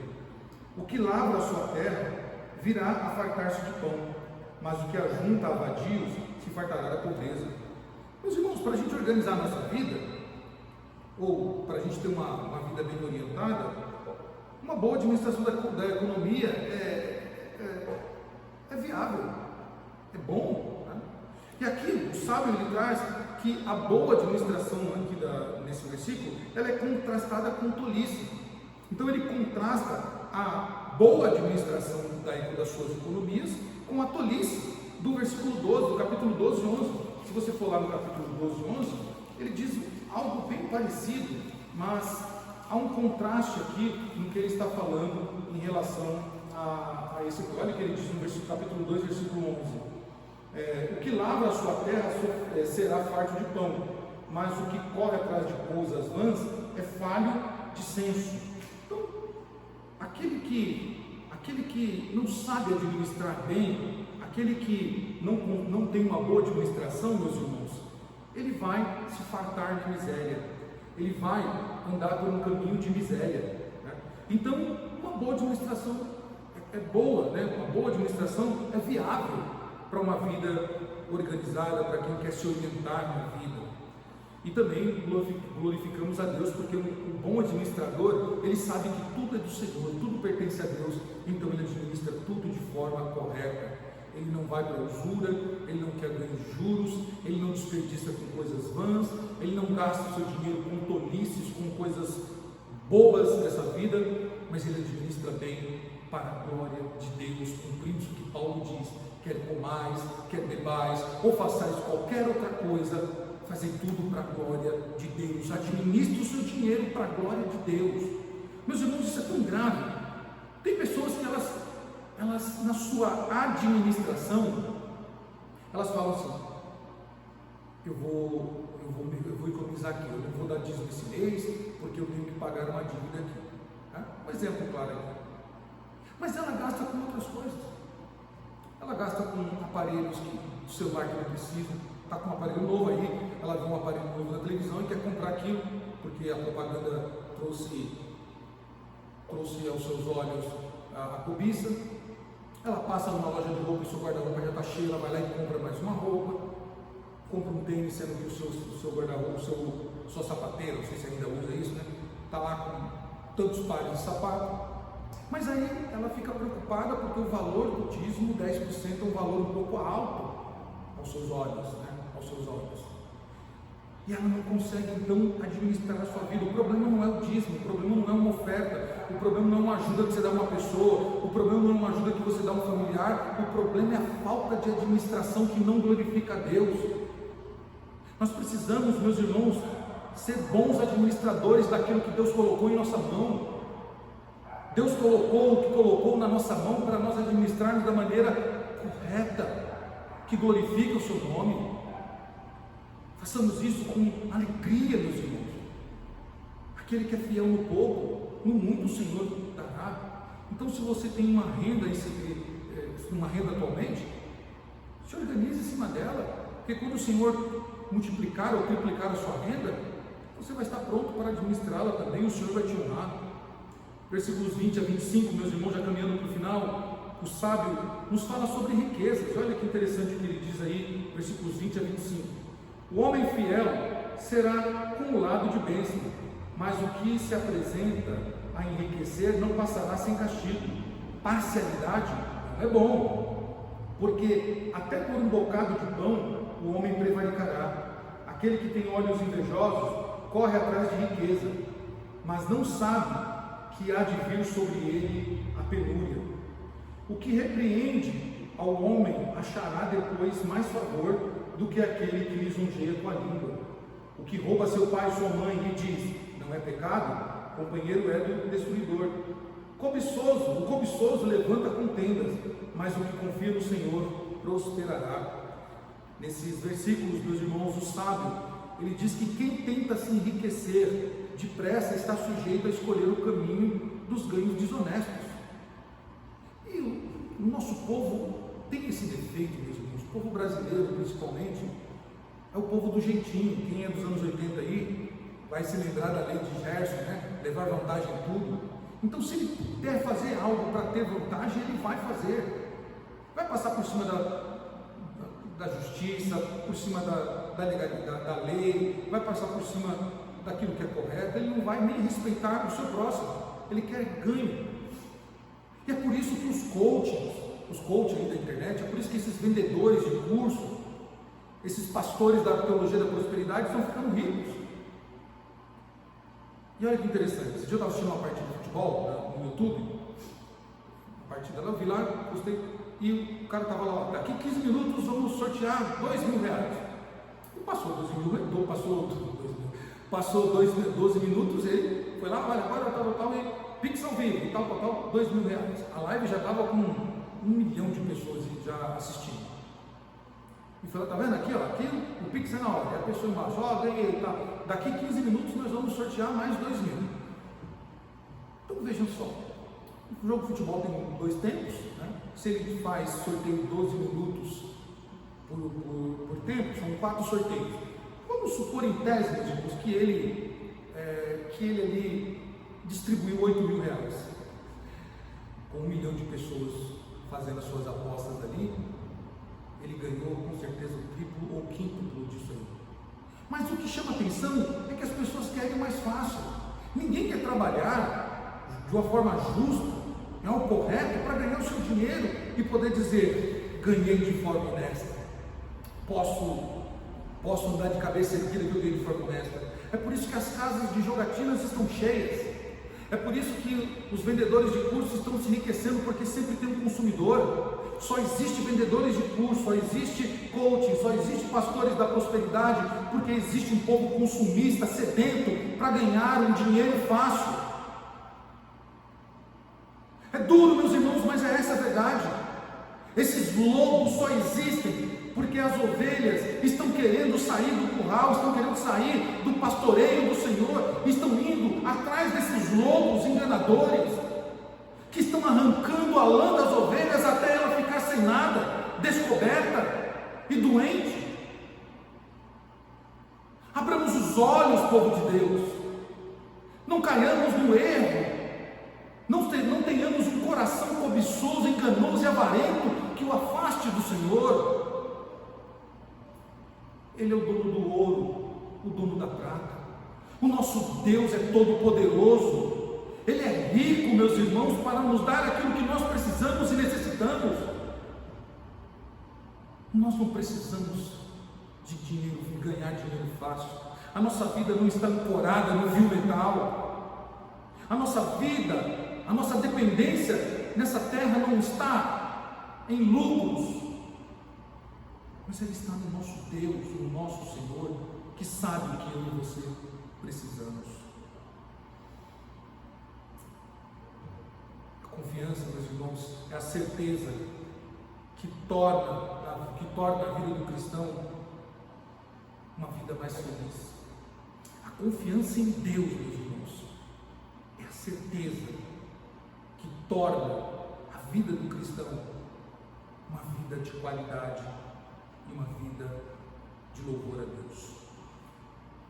o que lavra a sua terra virá a fartar-se de pão, mas o que ajunta a vadios se fartará da pobreza. Meus irmãos, para a gente organizar a nossa vida, ou para a gente ter uma vida bem orientada, uma boa administração da economia é viável, é bom, né? E aqui o sábio ele traz que a boa administração aqui nesse versículo, ela é contrastada com tolice. Então ele contrasta a boa administração das suas economias com a tolice do versículo 12, do capítulo 12 e 11. Se você for lá no capítulo 12 e 11, ele diz algo bem parecido, mas há um contraste aqui no que ele está falando em relação a esse. Olha o que ele diz no capítulo 2, versículo 11. O que lavra a sua terra será farto de pão, mas o que corre atrás de coisas vãs é falho de senso. Então, aquele que não sabe administrar bem, aquele que não tem uma boa administração, meus irmãos, ele vai se fartar de miséria, ele vai andar por um caminho de miséria, né? Então, uma boa administração é boa, né? Uma boa administração é viável para uma vida organizada, para quem quer se orientar na vida. E também glorificamos a Deus, porque o bom administrador, ele sabe que tudo é do Senhor, tudo pertence a Deus, então ele administra tudo de forma correta. Ele não vai para a usura, ele não quer ganhar juros, ele não desperdiça com coisas vãs, ele não gasta o seu dinheiro com tolices, com coisas bobas dessa vida, mas ele administra bem para a glória de Deus, cumprindo o que Paulo diz: quer comais, quer bebais, ou façais qualquer outra coisa, fazei tudo para a glória de Deus. Administre o seu dinheiro para a glória de Deus. Meus irmãos, isso é tão grave. Tem pessoas que elas na sua administração, elas falam assim: eu vou economizar aqui, eu não vou dar dízimo esse mês, porque eu tenho que pagar uma dívida aqui. Né? Um exemplo claro aqui. Mas ela gasta com outras coisas. Ela gasta com aparelhos do celular que não precisa. Está com um aparelho novo aí, ela vê um aparelho novo na televisão e quer comprar aquilo, porque a propaganda trouxe aos seus olhos a cobiça. Ela passa numa loja de roupa e seu guarda-roupa já está cheio, ela vai lá e compra mais uma roupa, compra um tênis, sendo que o seu guarda-roupa, sua sapateira, não sei se ainda usa isso, né? Está lá com tantos pares de sapato. Mas aí ela fica preocupada porque o valor do dízimo, 10%, é um valor um pouco alto aos seus olhos, né? Aos seus olhos. E ela não consegue então administrar a sua vida. O problema não é o dízimo, o problema não é uma oferta, o problema não é uma ajuda que você dá a uma pessoa, o problema não é uma ajuda que você dá a um familiar, o problema é a falta de administração que não glorifica a Deus. Nós precisamos, meus irmãos, ser bons administradores daquilo que Deus colocou em nossa mão. Deus colocou o que colocou na nossa mão para nós administrarmos da maneira correta, que glorifica o seu nome. Façamos isso com alegria, meus irmãos. Aquele que é fiel no pouco, no muito o Senhor dará. Então, se você tem uma renda atualmente, se organize em cima dela, porque quando o Senhor multiplicar ou triplicar a sua renda, você vai estar pronto para administrá-la também, o Senhor vai te honrar. Versículos 20 a 25, meus irmãos, já caminhando para o final, o sábio nos fala sobre riquezas. Olha que interessante o que ele diz aí, versículos 20 a 25. O homem fiel será acumulado de bênção, mas o que se apresenta a enriquecer não passará sem castigo. Parcialidade não é bom, porque até por um bocado de pão o homem prevaricará. Aquele que tem olhos invejosos corre atrás de riqueza, mas não sabe que há de vir sobre ele a penúria. O que repreende ao homem achará depois mais favor do que aquele que lisonjeia com a língua. O que rouba seu pai e sua mãe e diz, não é pecado, companheiro é do destruidor. O cobiçoso levanta contendas, mas o que confia no Senhor prosperará. Nesses versículos, meus irmãos, o sábio, ele diz que quem tenta se enriquecer depressa está sujeito a escolher o caminho dos ganhos desonestos. E o nosso povo tem esse defeito, meus irmãos. O povo brasileiro, principalmente, é o povo do jeitinho. Quem é dos anos 80 aí vai se lembrar da lei de Gerson, né? Levar vantagem em tudo. Então, se ele puder fazer algo para ter vantagem, ele vai fazer. Vai passar por cima da justiça, por cima da legalidade, da lei, vai passar por cima daquilo que é correto. Ele não vai nem respeitar o seu próximo, ele quer ganho. E é por isso que os coaches aí da internet, é por isso que esses vendedores de curso, esses pastores da teologia da prosperidade estão ficando ricos. E olha que interessante, esse dia eu estava assistindo uma partida de futebol no YouTube, a partida lá, eu vi lá, gostei, e o cara estava lá, daqui 15 minutos vamos sortear R$2.000. E passou 12 minutos, ele foi lá, olha, agora tal, e Pix ao vivo, tal, R$2.000. A live já estava com 1 milhão de pessoas já assistindo. E falou, tá vendo aqui, ó, aqui o Pix é na hora, a pessoa embaixo, ó, ganhei, tá. Daqui 15 minutos nós vamos sortear mais 2.000. Então vejam só, o jogo de futebol tem 2 tempos, né? Se ele faz sorteio 12 minutos por tempo, são 4 sorteios. Vamos supor em tese, meus irmãos, que ele ali distribuiu R$8.000, com 1 milhão de pessoas fazendo as suas apostas ali. Ele ganhou com certeza o triplo ou quíntuplo disso aí. Mas o que chama atenção é que as pessoas querem mais fácil. Ninguém quer trabalhar de uma forma justa, o correto, para ganhar o seu dinheiro e poder dizer, ganhei de forma honesta. Posso andar de cabeça erguida que eu ganhei de forma honesta. É por isso que as casas de jogatinas estão cheias. É por isso que os vendedores de cursos estão se enriquecendo, porque sempre tem um consumidor. Só existe vendedores de curso, só existe coaching, só existe pastores da prosperidade, porque existe um povo consumista, sedento, para ganhar um dinheiro fácil. É duro, meus irmãos, mas é essa a verdade. Esses lobos só existem porque as ovelhas estão querendo sair do curral, estão querendo sair do pastoreio do Senhor, estão indo atrás desses lobos enganadores predadores, que estão arrancando a lã das ovelhas até ela ficar sem nada, descoberta e doente. Abramos os olhos, povo de Deus, não caiamos no erro, não tenhamos um coração cobiçoso, enganoso e avarento que o afaste do Senhor. Ele é o dono do ouro, o dono da prata. O nosso Deus é todo poderoso. Ele é rico, meus irmãos, para nos dar aquilo que nós precisamos e necessitamos. Nós não precisamos de dinheiro, ganhar dinheiro fácil. A nossa vida não está ancorada no vil metal. A nossa vida, a nossa dependência nessa terra não está em lucros, mas ele está no nosso Deus, no nosso Senhor, que sabe o que eu e você precisamos. A confiança, meus irmãos, é a certeza que torna a vida do cristão uma vida mais feliz. A confiança em Deus, meus irmãos, é a certeza que torna a vida do cristão uma vida de qualidade e uma vida de louvor a Deus.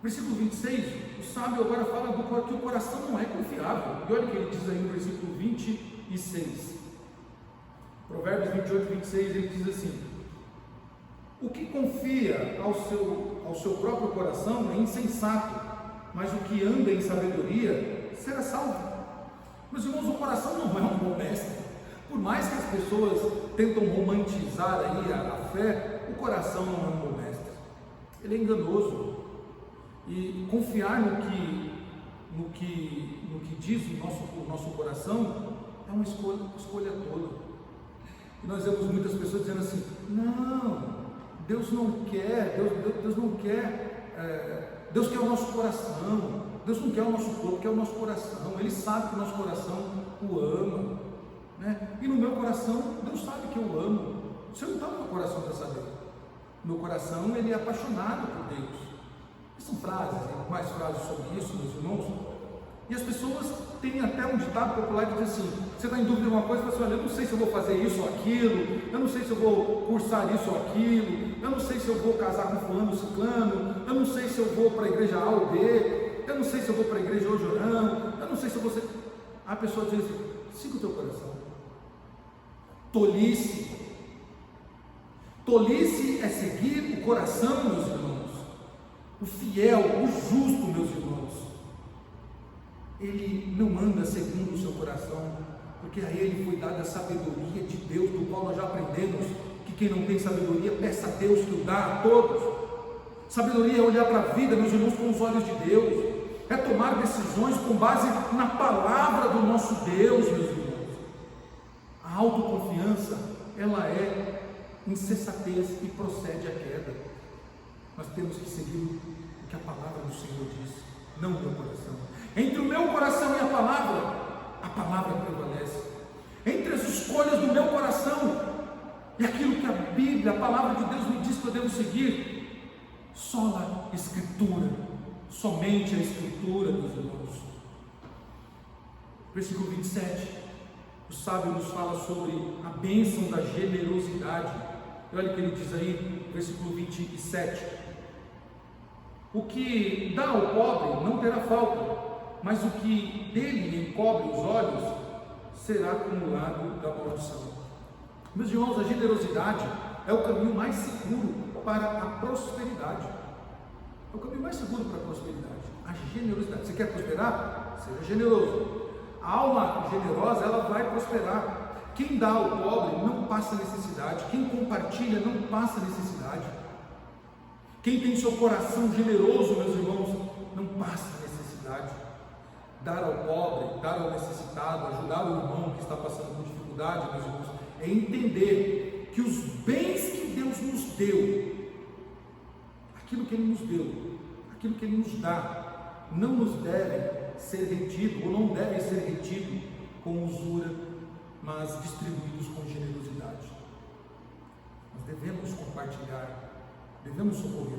Versículo 26, o sábio agora fala que o coração não é confiável. E olha o que ele diz aí no versículo 26. Provérbios 28, 26, ele diz assim: o que confia ao seu próprio coração é insensato, mas o que anda em sabedoria será salvo. Meus irmãos, o coração não é um bom mestre. Por mais que as pessoas tentam romantizar aí a fé, o coração não é um bom mestre. Ele é enganoso. E confiar no que diz o nosso coração é uma escolha tola. E nós vemos muitas pessoas dizendo assim: não, Deus não quer, Deus não quer, Deus quer o nosso coração, Deus não quer o nosso corpo, quer o nosso coração. Ele sabe que o nosso coração o ama, né? E no meu coração, Deus sabe que eu amo. Você não está no meu coração para saber. No meu coração, ele é apaixonado por Deus. São frases, mais frases sobre isso, meus irmãos. E as pessoas têm até um ditado popular que diz assim: você está em dúvida de alguma coisa, você fala assim: eu não sei se eu vou fazer isso ou aquilo, eu não sei se eu vou cursar isso ou aquilo, eu não sei se eu vou casar com fulano ou ciclano, eu não sei se eu vou para a igreja A ou B, eu não sei se eu vou para a igreja hoje ou não, eu não sei se eu vou ser... A pessoa diz assim: siga o teu coração. Tolice. Tolice é seguir o coração, meus irmãos. O fiel, o justo, meus irmãos, ele não anda segundo o seu coração, porque a ele foi dada a sabedoria de Deus, do qual nós já aprendemos que quem não tem sabedoria, peça a Deus que o dá a todos. Sabedoria é olhar para a vida, meus irmãos, com os olhos de Deus, é tomar decisões com base na palavra do nosso Deus, meus irmãos. A autoconfiança, ela é insensatez e procede à queda. Nós temos que seguir o que a palavra do Senhor diz, não o meu coração. Entre o meu coração e a palavra prevalece. Entre as escolhas do meu coração e aquilo que a Bíblia, a palavra de Deus me diz que eu devo seguir, só a Escritura, somente a Escritura, meus irmãos. Versículo 27, o sábio nos fala sobre a bênção da generosidade. E olha o que ele diz aí, versículo 27. O que dá ao pobre não terá falta, mas o que dele encobre os olhos será acumulado da maldição. Meus irmãos, a generosidade é o caminho mais seguro para a prosperidade. É o caminho mais seguro para a prosperidade. A generosidade. Você quer prosperar? Seja generoso. A alma generosa, ela vai prosperar. Quem dá ao pobre não passa necessidade. Quem compartilha não passa necessidade. Quem tem seu coração generoso, meus irmãos, não passa necessidade. Dar ao pobre, dar ao necessitado, ajudar o irmão que está passando por dificuldade, meus irmãos, é entender que os bens que Deus nos deu, aquilo que Ele nos deu, aquilo que Ele nos dá, não nos deve ser retido, ou não deve ser retido com usura, mas distribuídos com generosidade. Nós devemos compartilhar, devemos socorrer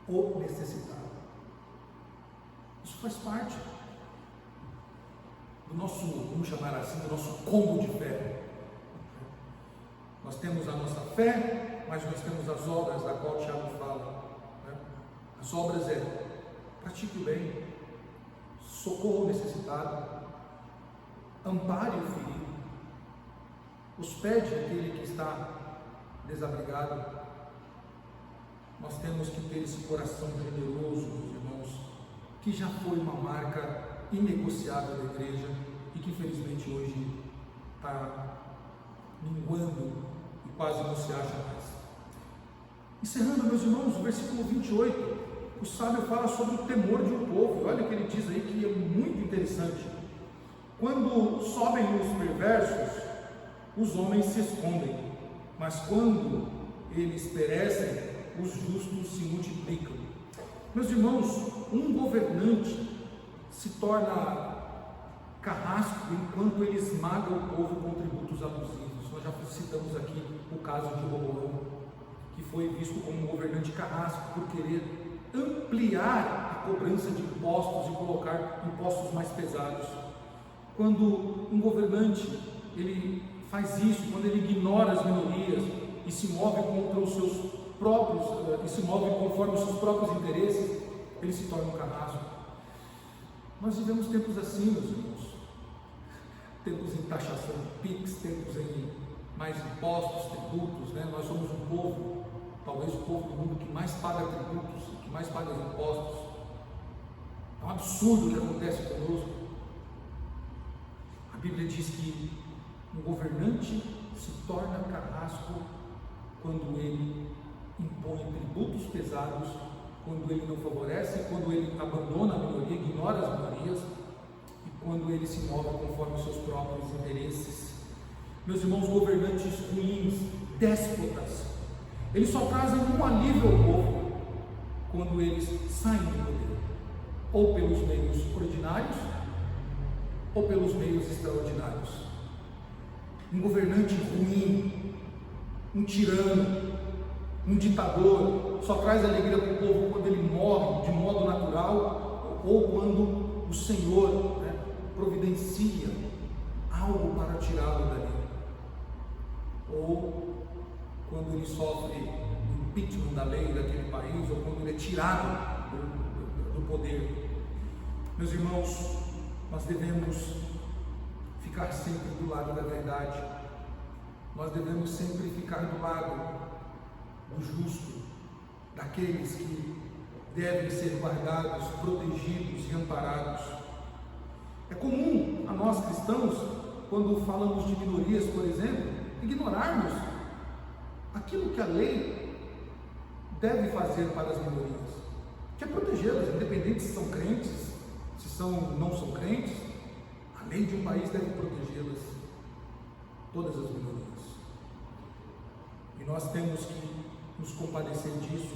o necessitado. Isso faz parte. nosso, vamos chamar assim, do nosso combo de fé. Nós temos a nossa fé, mas nós temos as obras da qual o Tiago fala, né? As obras pratique o bem, socorra o necessitado, ampare o ferido, hospede aquele que está desabrigado. Nós temos que ter esse coração generoso, meus irmãos, que já foi uma marca inegociável da igreja e que infelizmente hoje está minguando e quase não se acha mais. Encerrando, meus irmãos, o versículo 28, o sábio fala sobre o temor de um povo. Olha o que ele diz aí, que é muito interessante. Quando sobem os perversos, os homens se escondem, mas quando eles perecem, os justos se multiplicam. Meus irmãos, um governante se torna carrasco enquanto ele esmaga o povo com tributos abusivos. Nós já citamos aqui o caso de Roboão, que foi visto como um governante carrasco por querer ampliar a cobrança de impostos e colocar impostos mais pesados. Quando um governante ele faz isso, quando ele ignora as minorias e se move contra os seus próprios, e se move conforme os seus próprios interesses, ele se torna um carrasco. Nós vivemos tempos assim, meus irmãos, tempos em taxação de PIX, tempos em mais impostos, tributos, né? Nós somos um povo, talvez o povo do mundo que mais paga tributos, que mais paga impostos. É um absurdo o que acontece conosco. A Bíblia diz que um governante se torna carrasco quando ele impõe tributos pesados, quando ele não favorece, quando ele abandona a minoria, ignora as minorias e quando ele se move conforme os seus próprios interesses. Meus irmãos, governantes ruins, déspotas, eles só trazem um alívio ao povo quando eles saem do poder, ou pelos meios ordinários ou pelos meios extraordinários. Um governante ruim, um tirano, um ditador só traz alegria para o povo quando ele morre de modo natural ou quando o Senhor, né, providencia algo para tirá-lo dali, ou quando ele sofre o impeachment da lei daquele país, ou quando ele é tirado do poder. Meus irmãos, nós devemos ficar sempre do lado da verdade, nós devemos sempre ficar do lado do justo, daqueles que devem ser guardados, protegidos e amparados. É comum a nós cristãos, quando falamos de minorias, por exemplo, ignorarmos aquilo que a lei deve fazer para as minorias, que é protegê-las, independente se são crentes, se não são crentes. A lei de um país deve protegê-las, todas as minorias. E nós temos que nos compadecer disso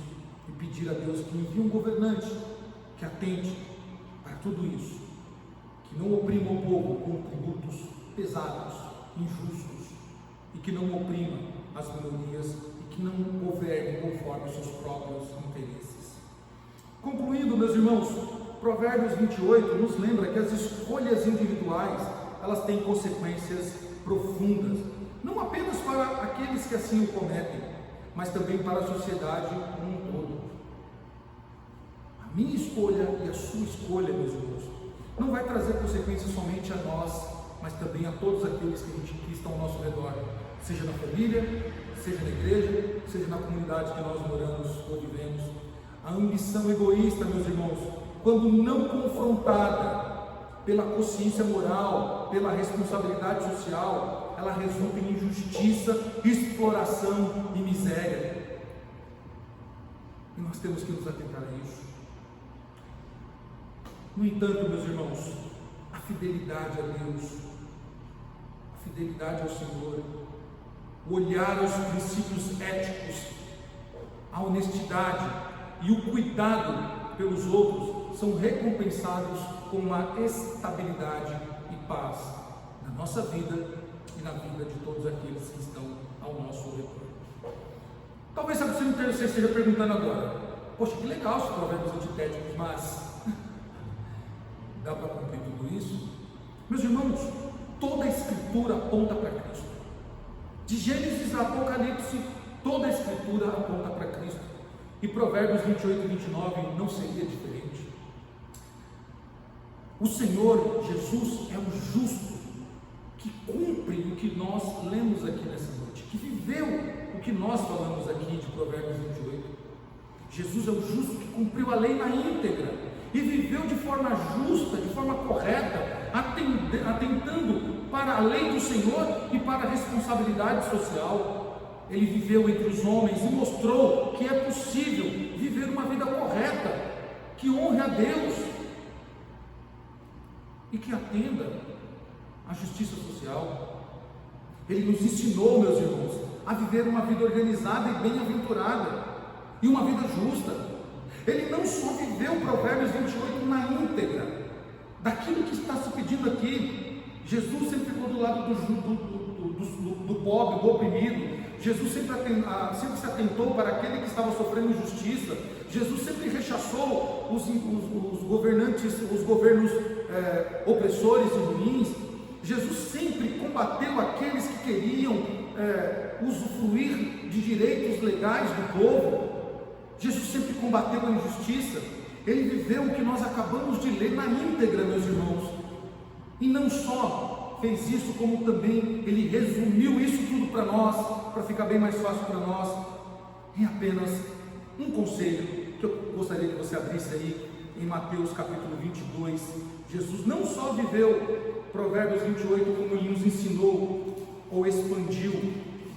e pedir a Deus que envie um governante que atente para tudo isso, que não oprima o povo com tributos pesados, injustos, e que não oprima as minorias e que não governe conforme os seus próprios interesses. Concluindo, meus irmãos, Provérbios 28 nos lembra que as escolhas individuais, elas têm consequências profundas, não apenas para aqueles que assim o cometem, mas também para a sociedade como um todo. A minha escolha e a sua escolha, meus irmãos, não vai trazer consequências somente a nós, mas também a todos aqueles que estão ao nosso redor, seja na família, seja na igreja, seja na comunidade que nós moramos ou vivemos. A ambição egoísta, meus irmãos, quando não confrontada pela consciência moral, pela responsabilidade social, ela resulta em injustiça, exploração e miséria. E nós temos que nos atentar a isso. No entanto, meus irmãos, a fidelidade a Deus, a fidelidade ao Senhor, o olhar aos princípios éticos, a honestidade e o cuidado pelos outros são recompensados com uma estabilidade e paz na nossa vida e na vida de todos aqueles que estão ao nosso redor. Talvez você esteja perguntando agora: poxa, que legal os provérbios antitéticos, mas dá para cumprir tudo isso? Meus irmãos, toda a Escritura aponta para Cristo. De Gênesis a Apocalipse, toda a Escritura aponta para Cristo. E Provérbios 28 e 29 não seria diferente. O Senhor Jesus é o justo, que cumpre o que nós lemos aqui nessa noite, que viveu o que nós falamos aqui de Provérbios 28. Jesus é o justo que cumpriu a lei na íntegra e viveu de forma justa, de forma correta, atentando para a lei do Senhor e para a responsabilidade social. Ele viveu entre os homens e mostrou que é possível viver uma vida correta, que honre a Deus e que atenda à justiça social. Ele nos ensinou, meus irmãos, a viver uma vida organizada e bem-aventurada e uma vida justa. Ele não só viveu Provérbios 28 na íntegra, daquilo que está se pedindo aqui. Jesus sempre ficou do lado do pobre, do oprimido. Jesus sempre se atentou para aquele que estava sofrendo injustiça. Jesus sempre rechaçou os governantes, os governos opressores e ruins. Jesus sempre combateu aqueles que queriam usufruir de direitos legais do povo. Jesus sempre combateu a injustiça. Ele viveu o que nós acabamos de ler na íntegra, meus irmãos. E não só fez isso, como também ele resumiu isso tudo para nós, para ficar bem mais fácil para nós, em apenas um conselho que eu gostaria que você abrisse aí em Mateus capítulo 22. Jesus não só viveu Provérbios 28 como ele nos ensinou ou expandiu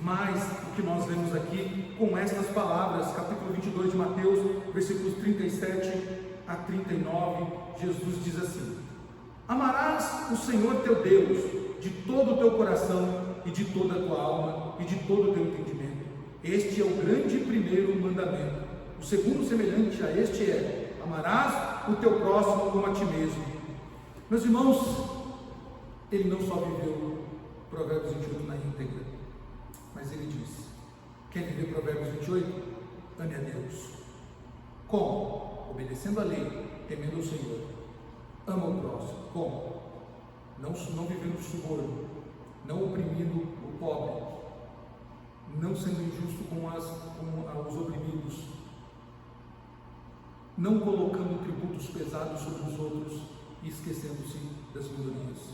mais o que nós vemos aqui com estas palavras, capítulo 22 de Mateus, versículos 37 a 39, Jesus diz assim: amarás o Senhor teu Deus de todo o teu coração e de toda a tua alma e de todo o teu entendimento. Este é o grande primeiro mandamento. O segundo semelhante a este é: amarás o teu próximo como a ti mesmo. Meus irmãos, ele não só viveu Provérbios 28 na íntegra, mas ele diz: quer viver Provérbios 28? Ame a Deus. Como? Obedecendo a lei, temendo o Senhor. Ama o próximo. Como? Não vivendo suborno, não oprimindo o pobre, não sendo injusto com os oprimidos, não colocando tributos pesados sobre os outros e esquecendo-se das minorias.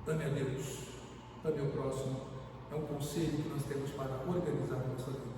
Ame a Deus, ame o próximo. É um conselho que nós temos para organizar a nossa vida.